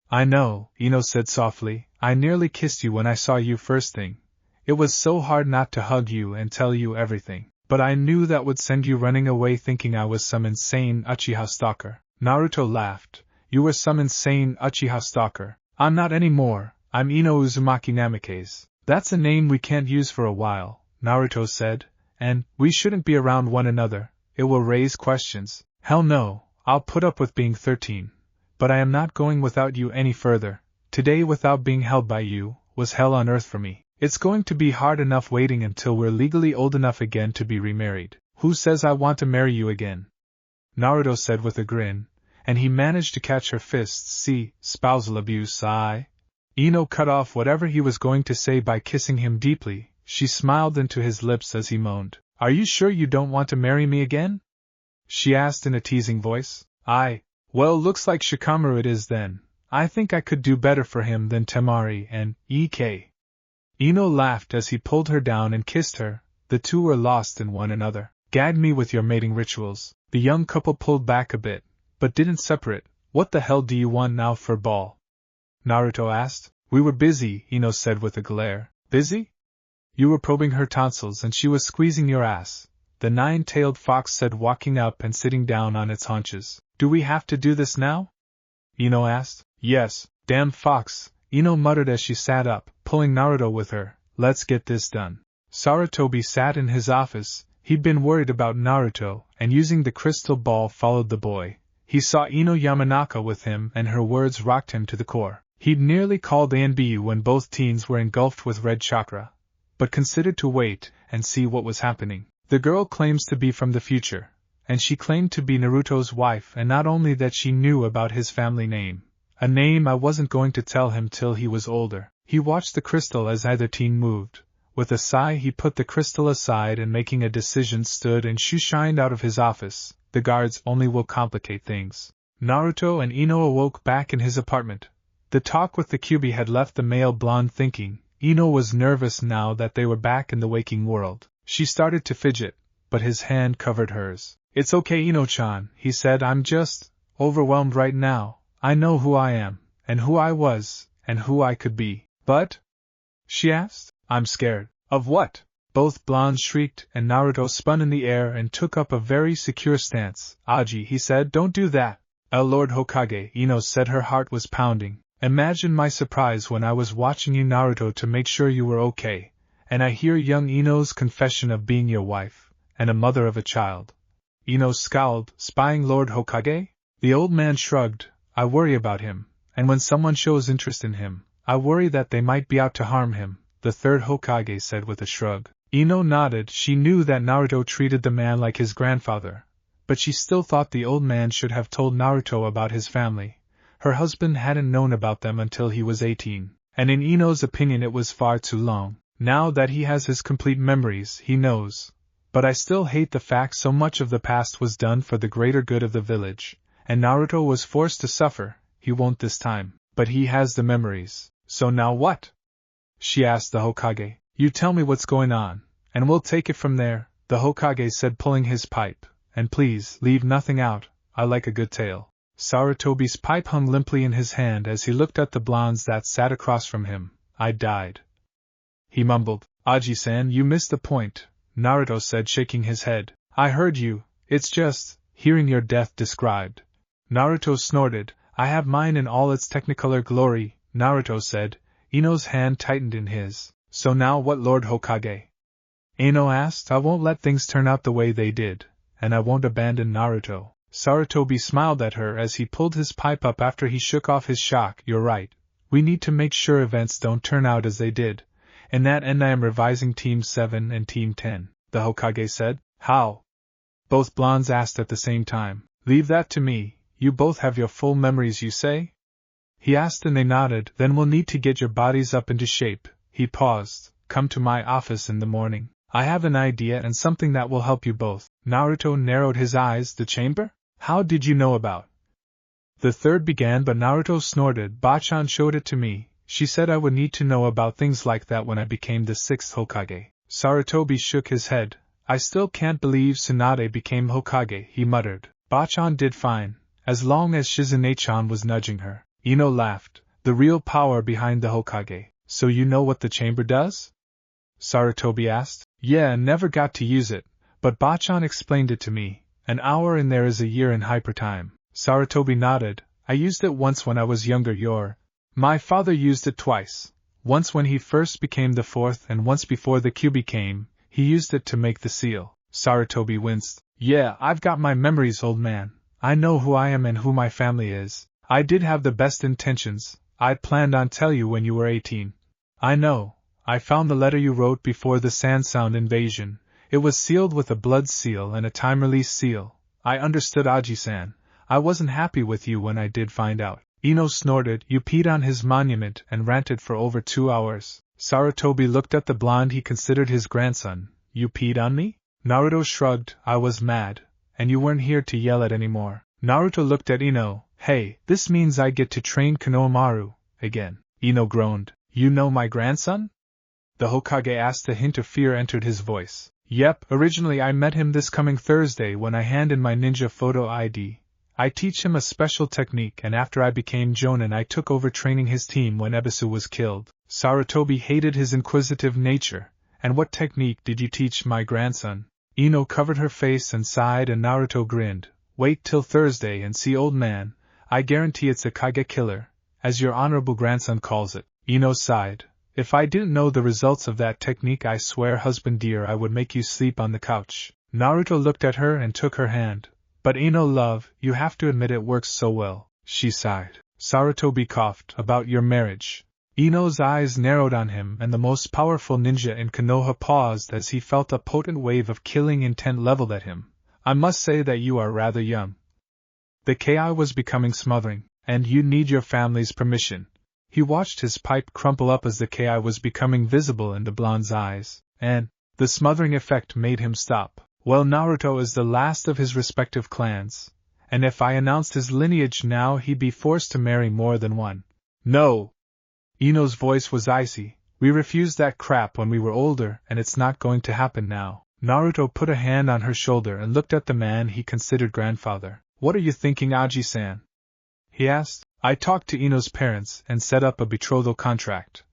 "I know," Ino said softly. "I nearly kissed you when I saw you first thing. It was so hard not to hug you and tell you everything. But I knew that would send you running away thinking I was some insane Uchiha stalker." Naruto laughed. "You were some insane Uchiha stalker. I'm not anymore. I'm Ino Uzumaki Namikaze." "That's a name we can't use for a while," Naruto said. "And we shouldn't be around one another. It will raise questions." "Hell no, I'll put up with being 13. But I am not going without you any further. Today, without being held by you, was hell on earth for me. It's going to be hard enough waiting until we're legally old enough again to be remarried." "Who says I want to marry you again?" Naruto said with a grin, and he managed to catch her fists. "See, spousal abuse, Ino cut off whatever he was going to say by kissing him deeply. She smiled into his lips as he moaned. "Are you sure you don't want to marry me again?" she asked in a teasing voice. Well, looks like Shikamaru it is then. I think I could do better for him than Temari and Ek." Ino laughed as he pulled her down and kissed her. The two were lost in one another. "Gag me with your mating rituals." The young couple pulled back a bit, but didn't separate. "What the hell do you want now for ball?" Naruto asked. "We were busy," Ino said with a glare. "Busy?" "You were probing her tonsils and she was squeezing your ass," the nine-tailed fox said, walking up and sitting down on its haunches. "Do we have to do this now?" Ino asked. "Yes, damn fox," Ino muttered as she sat up, pulling Naruto with her. "Let's get this done." Sarutobi sat in his office. He'd been worried about Naruto, and using the crystal ball followed the boy. He saw Ino Yamanaka with him and her words rocked him to the core. He'd nearly called ANBU when both teens were engulfed with red chakra, but considered to wait and see what was happening. The girl claims to be from the future, and she claimed to be Naruto's wife, and not only that, she knew about his family name. A name I wasn't going to tell him till he was older. He watched the crystal as either teen moved. With a sigh he put the crystal aside and, making a decision, stood and shoo-shined out of his office. The guards only will complicate things. Naruto and Ino awoke back in his apartment. The talk with the Kyubi had left the male blonde thinking. Ino was nervous now that they were back in the waking world. She started to fidget, but his hand covered hers. "It's okay, Ino-chan," he said. "I'm just overwhelmed right now. I know who I am, and who I was, and who I could be." "But?" she asked. "I'm scared." "Of what?" Both blondes shrieked, and Naruto spun in the air and took up a very secure stance. Aji, he said, don't do that. Lord Hokage, Ino said, her heart was pounding. Imagine my surprise when I was watching you, Naruto, to make sure you were okay, and I hear young Ino's confession of being your wife, and a mother of a child. Ino scowled, spying Lord Hokage? The old man shrugged. I worry about him, and when someone shows interest in him, I worry that they might be out to harm him, the third Hokage said with a shrug. Ino nodded. She knew that Naruto treated the man like his grandfather, but she still thought the old man should have told Naruto about his family. Her husband hadn't known about them until he was 18, and in Ino's opinion it was far too long. Now that he has his complete memories, he knows. But I still hate the fact so much of the past was done for the greater good of the village, and Naruto was forced to suffer. He won't this time, but he has the memories. So now what? She asked the Hokage. You tell me what's going on, and we'll take it from there, the Hokage said, pulling his pipe. And please, leave nothing out, I like a good tale. Sarutobi's pipe hung limply in his hand as he looked at the blondes that sat across from him. I died. He mumbled. Aji-san, you missed the point, Naruto said, shaking his head. I heard you, it's just hearing your death described. Naruto snorted. I have mine in all its technicolor glory, Naruto said. Ino's hand tightened in his. So now what, Lord Hokage? Ino asked. I won't let things turn out the way they did, and I won't abandon Naruto. Sarutobi smiled at her as he pulled his pipe up after he shook off his shock. You're right. We need to make sure events don't turn out as they did. In that end I am revising Team 7 and Team 10, the Hokage said. How? Both blondes asked at the same time. Leave that to me. You both have your full memories, you say? He asked, and they nodded. Then we'll need to get your bodies up into shape. He paused. Come to my office in the morning. I have an idea and something that will help you both. Naruto narrowed his eyes. The chamber? How did you know about? The third began, but Naruto snorted. Bachan showed it to me. She said I would need to know about things like that when I became the 6th Hokage. Sarutobi shook his head. I still can't believe Tsunade became Hokage, he muttered. Bachan did fine, as long as Shizune-chan was nudging her. Ino laughed. The real power behind the Hokage. So you know what the chamber does? Sarutobi asked. Yeah, never got to use it, but Bachan explained it to me. An hour in there is a year in hyper time. Sarutobi nodded. I used it once when I was younger. My father used it twice. Once when he first became the 4th, and once before the Kyuubi came, he used it to make the seal. Sarutobi winced. Yeah, I've got my memories, old man. I know who I am and who my family is. I did have the best intentions. I'd planned on telling you when you were 18. I know. I found the letter you wrote before the Sand Sound invasion. It was sealed with a blood seal and a time-release seal. I understood, Aji-san. I wasn't happy with you when I did find out. Ino snorted. You peed on his monument and ranted for over 2 hours. Sarutobi looked at the blonde he considered his grandson. You peed on me? Naruto shrugged. I was mad, and you weren't here to yell at anymore. Naruto looked at Ino. Hey, this means I get to train Konohamaru again. Ino groaned. You know my grandson? The Hokage asked. A hint of fear entered his voice. Yep, originally I met him this coming Thursday when I hand in my ninja photo ID. I teach him a special technique, and after I became Jonin I took over training his team when Ebisu was killed. Sarutobi hated his inquisitive nature. And what technique did you teach my grandson? Ino covered her face and sighed, and Naruto grinned. Wait till Thursday and see, old man. I guarantee it's a Kage killer, as your honorable grandson calls it. Ino sighed. If I didn't know the results of that technique, I swear, husband dear, I would make you sleep on the couch. Naruto looked at her and took her hand. But Ino love, you have to admit it works so well. She sighed. Sarutobi coughed. About your marriage. Ino's eyes narrowed on him, and the most powerful ninja in Konoha paused as he felt a potent wave of killing intent leveled at him. I must say that you are rather young. The Ki was becoming smothering, and you need your family's permission. He watched his pipe crumple up as the Ki was becoming visible in the blonde's eyes, and the smothering effect made him stop. Well, Naruto is the last of his respective clans, and if I announced his lineage now, he'd be forced to marry more than one. No! Ino's voice was icy. We refused that crap when we were older, and it's not going to happen now. Naruto put a hand on her shoulder and looked at the man he considered grandfather. What are you thinking, Aji-san? He asked. I talked to Ino's parents and set up a betrothal contract.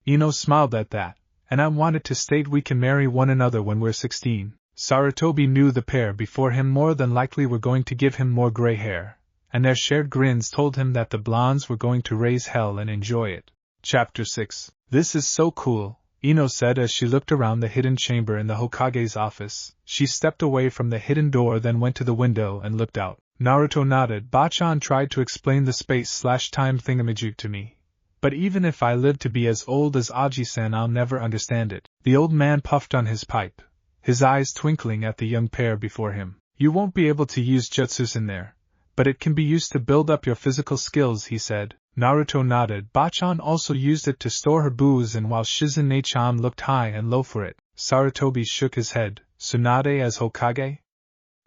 Ino smiled at that, and I wanted to state we can marry one another when we're 16. Sarutobi knew the pair before him more than likely were going to give him more gray hair, and their shared grins told him that the blondes were going to raise hell and enjoy it. Chapter 6. This is so cool, Ino said as she looked around the hidden chamber in the Hokage's office. She stepped away from the hidden door, then went to the window and looked out. Naruto nodded. Bachan tried to explain the space/time thingamajig to me. But even if I live to be as old as Aji-san, I'll never understand it. The old man puffed on his pipe, his eyes twinkling at the young pair before him. You won't be able to use jutsus in there, but it can be used to build up your physical skills, he said. Naruto nodded. Bachan also used it to store her booze, and while Shizune-chan looked high and low for it, Sarutobi shook his head. Tsunade as Hokage?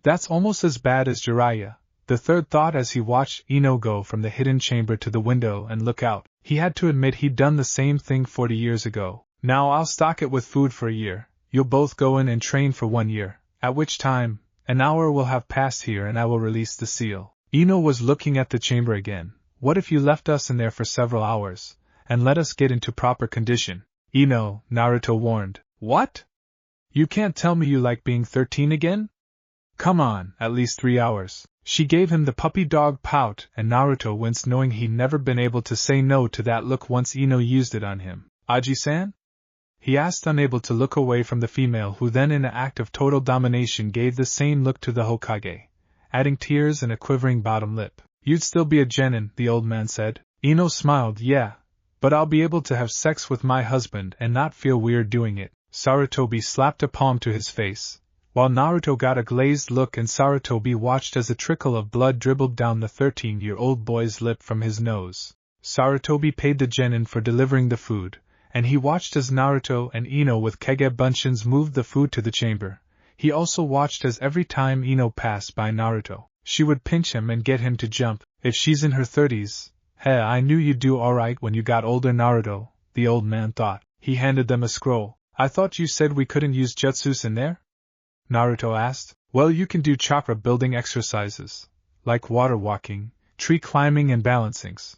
That's almost as bad as Jiraiya, the third thought as he watched Ino go from the hidden chamber to the window and look out. He had to admit he'd done the same thing 40 years ago. Now I'll stock it with food for a year. You'll both go in and train for 1 year, at which time, an hour will have passed here and I will release the seal. Ino was looking at the chamber again. What if you left us in there for several hours, and let us get into proper condition? Ino, Naruto warned. What? You can't tell me you like being 13 again? Come on, at least 3 hours. She gave him the puppy dog pout, and Naruto winced knowing he'd never been able to say no to that look once Ino used it on him. Aji-san? He asked, unable to look away from the female, who then in an act of total domination gave the same look to the Hokage, adding tears and a quivering bottom lip. You'd still be a genin, the old man said. Ino smiled. Yeah, but I'll be able to have sex with my husband and not feel weird doing it. Sarutobi slapped a palm to his face, while Naruto got a glazed look, and Sarutobi watched as a trickle of blood dribbled down the 13-year-old boy's lip from his nose. Sarutobi paid the genin for delivering the food, and he watched as Naruto and Ino with Kage Bunshins moved the food to the chamber. He also watched as every time Ino passed by Naruto, she would pinch him and get him to jump. If she's in her 30s, I knew you'd do alright when you got older, Naruto, the old man thought. He handed them a scroll. I thought you said we couldn't use jutsus in there? Naruto asked. Well, you can do chakra building exercises, like water walking, tree climbing and balancings.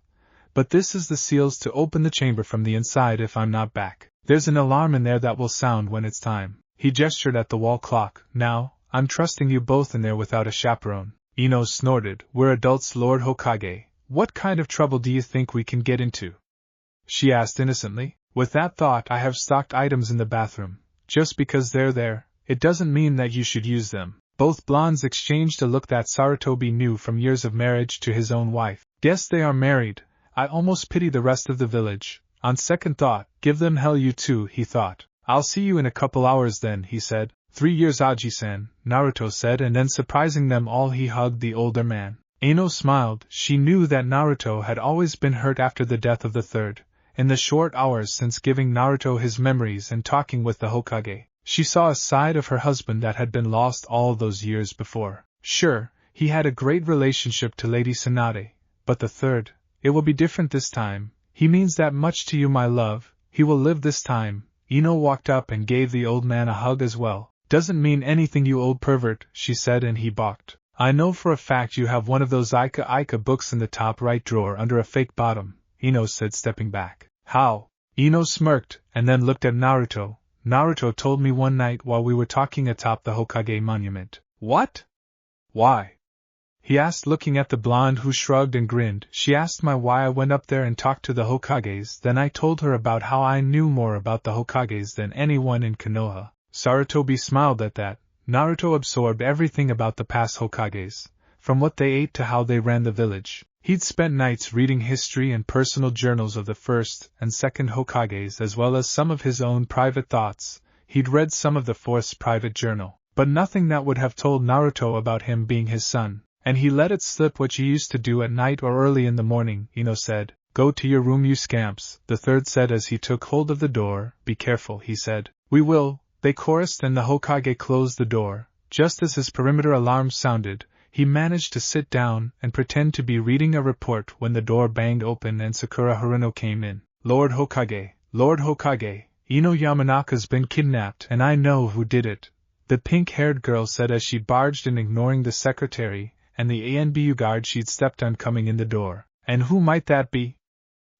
But this is the seals to open the chamber from the inside if I'm not back. There's an alarm in there that will sound when it's time. He gestured at the wall clock. Now, I'm trusting you both in there without a chaperone. Ino snorted. We're adults, Lord Hokage. What kind of trouble do you think we can get into? She asked innocently. With that thought, I have stocked items in the bathroom. Just because they're there, it doesn't mean that you should use them. Both blondes exchanged a look that Sarutobi knew from years of marriage to his own wife. Guess they are married. I almost pity the rest of the village. On second thought, give them hell, you two, he thought. I'll see you in a couple hours then, he said. 3 years, Aji-san, Naruto said, and then surprising them all he hugged the older man. Ino smiled. She knew that Naruto had always been hurt after the death of the third. In the short hours since giving Naruto his memories and talking with the Hokage, she saw a side of her husband that had been lost all those years before. Sure, he had a great relationship to Lady Tsunade, but the third, it will be different this time. He means that much to you, my love. He will live this time. Ino walked up and gave the old man a hug as well. Doesn't mean anything, you old pervert, she said, and he balked. I know for a fact you have one of those Ika books in the top right drawer under a fake bottom, Ino said, stepping back. How? Ino smirked, and then looked at Naruto. Naruto told me one night while we were talking atop the Hokage monument. What? Why? He asked, looking at the blonde, who shrugged and grinned. She asked me why I went up there and talked to the Hokages, then I told her about how I knew more about the Hokages than anyone in Konoha. Sarutobi smiled at that. Naruto absorbed everything about the past Hokages, from what they ate to how they ran the village. He'd spent nights reading history and personal journals of the first and second Hokages, as well as some of his own private thoughts. He'd read some of the fourth's private journal, but nothing that would have told Naruto about him being his son, and he let it slip what you used to do at night or early in the morning. Ino said. Go to your room, you scamps, the third said as he took hold of the door. Be careful, he said. We will, they chorused, and the Hokage closed the door. Just as his perimeter alarm sounded, he managed to sit down and pretend to be reading a report when the door banged open and Sakura Haruno came in. Lord Hokage, Ino Yamanaka's been kidnapped, and I know who did it, the pink-haired girl said as she barged in, ignoring the secretary and the ANBU guard she'd stepped on coming in the door. And who might that be?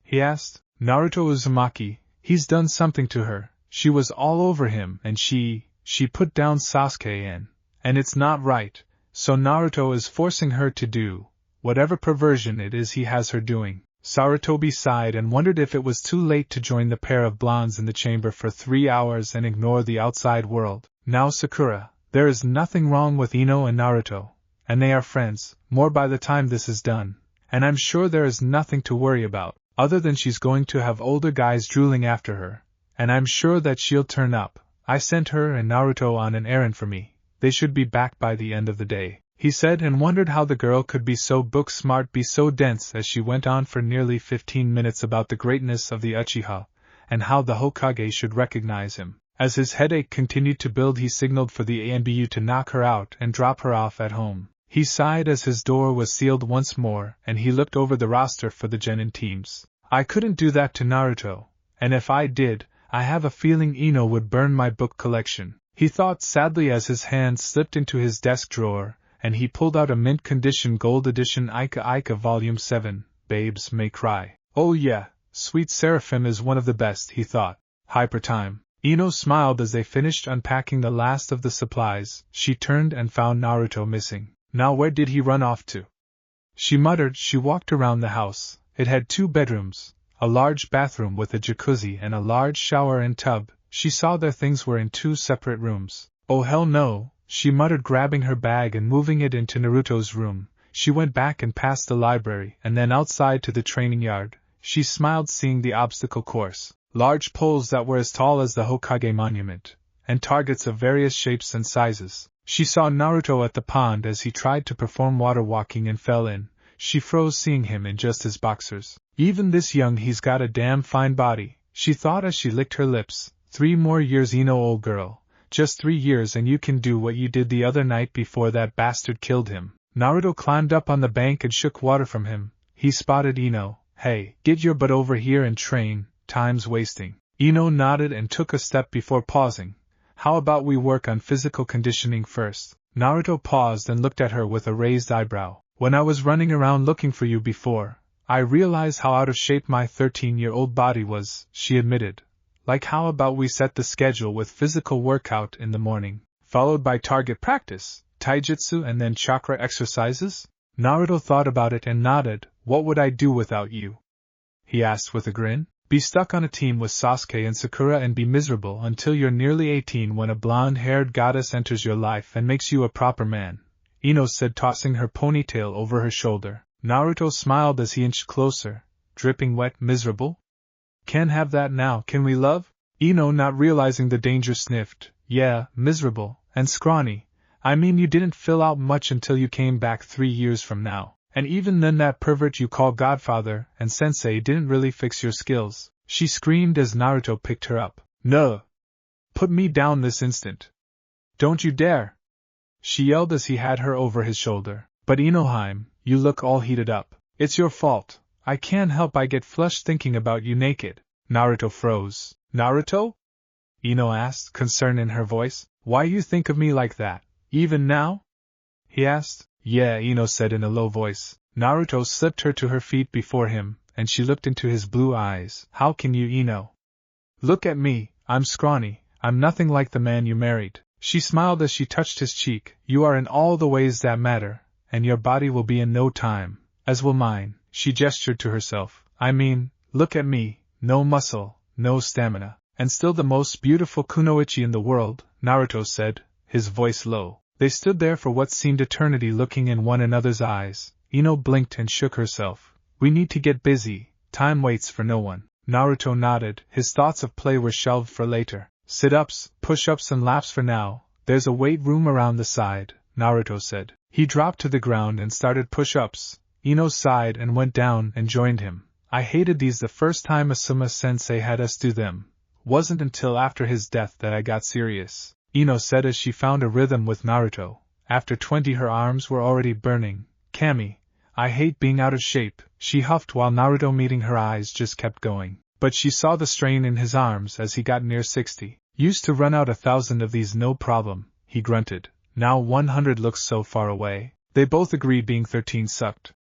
He asked. Naruto Uzumaki. He's done something to her. She was all over him and she put down Sasuke and it's not right, so Naruto is forcing her to do whatever perversion it is he has her doing. Sarutobi sighed and wondered if it was too late to join the pair of blondes in the chamber for 3 hours and ignore the outside world. Now Sakura, there is nothing wrong with Ino and Naruto, and they are friends, more by the time this is done, and I'm sure there is nothing to worry about, other than she's going to have older guys drooling after her, and I'm sure that she'll turn up. I sent her and Naruto on an errand for me. They should be back by the end of the day, he said, and wondered how the girl could be so book-smart, be so dense, as she went on for nearly 15 minutes about the greatness of the Uchiha, and how the Hokage should recognize him. As his headache continued to build, he signaled for the ANBU to knock her out and drop her off at home. He sighed as his door was sealed once more, and he looked over the roster for the genin teams. I couldn't do that to Naruto, and if I did, I have a feeling Ino would burn my book collection, he thought sadly as his hand slipped into his desk drawer, and he pulled out a mint-condition gold edition Ika Ika Volume 7, Babes May Cry. Oh yeah, Sweet Seraphim is one of the best, he thought. Hyper time. Ino smiled as they finished unpacking the last of the supplies. She turned and found Naruto missing. Now where did he run off to? She muttered. She walked around the house. It had 2 bedrooms, a large bathroom with a jacuzzi and a large shower and tub. She saw their things were in 2 separate rooms. Oh hell no, she muttered, grabbing her bag and moving it into Naruto's room. She went back and past the library and then outside to the training yard. She smiled seeing the obstacle course, large poles that were as tall as the Hokage monument, and targets of various shapes and sizes. She saw Naruto at the pond as he tried to perform water walking and fell in. She froze seeing him in just his boxers. Even this young, he's got a damn fine body, she thought as she licked her lips. 3 more years, Ino, old girl. Just 3 years and you can do what you did the other night before that bastard killed him. Naruto climbed up on the bank and shook water from him. He spotted Ino. Hey, get your butt over here and train, time's wasting. Ino nodded and took a step before pausing. How about we work on physical conditioning first? Naruto paused and looked at her with a raised eyebrow. When I was running around looking for you before, I realized how out of shape my 13-year-old body was, she admitted. Like, how about we set the schedule with physical workout in the morning, followed by target practice, taijutsu and then chakra exercises? Naruto thought about it and nodded. What would I do without you? He asked with a grin. Be stuck on a team with Sasuke and Sakura and be miserable until you're nearly 18 when a blonde-haired goddess enters your life and makes you a proper man, Ino said, tossing her ponytail over her shoulder. Naruto smiled as he inched closer. Dripping wet, miserable? Can't have that now, can we, love? Ino, not realizing the danger, sniffed. Yeah, miserable, and scrawny. I mean, you didn't fill out much until you came back 3 years from now, and even then that pervert you call Godfather and Sensei didn't really fix your skills, she screamed as Naruto picked her up. No! Put me down this instant! Don't you dare! She yelled as he had her over his shoulder. But Inoheim, you look all heated up. It's your fault. I can't help I get flushed thinking about you naked. Naruto froze. Naruto? Ino asked, concern in her voice. Why you think of me like that? Even now? He asked. Yeah, Ino said in a low voice. Naruto slipped her to her feet before him, and she looked into his blue eyes. How can you, Ino? Look at me, I'm scrawny, I'm nothing like the man you married. She smiled as she touched his cheek. You are in all the ways that matter, and your body will be in no time, as will mine. She gestured to herself. I mean, look at me, no muscle, no stamina, and still the most beautiful kunoichi in the world, Naruto said, his voice low. They stood there for what seemed eternity looking in one another's eyes. Ino blinked and shook herself. We need to get busy, time waits for no one. Naruto nodded, his thoughts of play were shelved for later. Sit-ups, push-ups and laps for now, there's a weight room around the side, Naruto said. He dropped to the ground and started push-ups. Ino sighed and went down and joined him. I hated these the first time Asuma-sensei had us do them. Wasn't until after his death that I got serious, Ino said as she found a rhythm with Naruto. After 20 her arms were already burning. Kami, I hate being out of shape, she huffed while Naruto, meeting her eyes, just kept going. But she saw the strain in his arms as he got near 60. Used to run out 1,000 of these no problem, he grunted. Now 100 looks so far away. They both agreed being 13 sucked.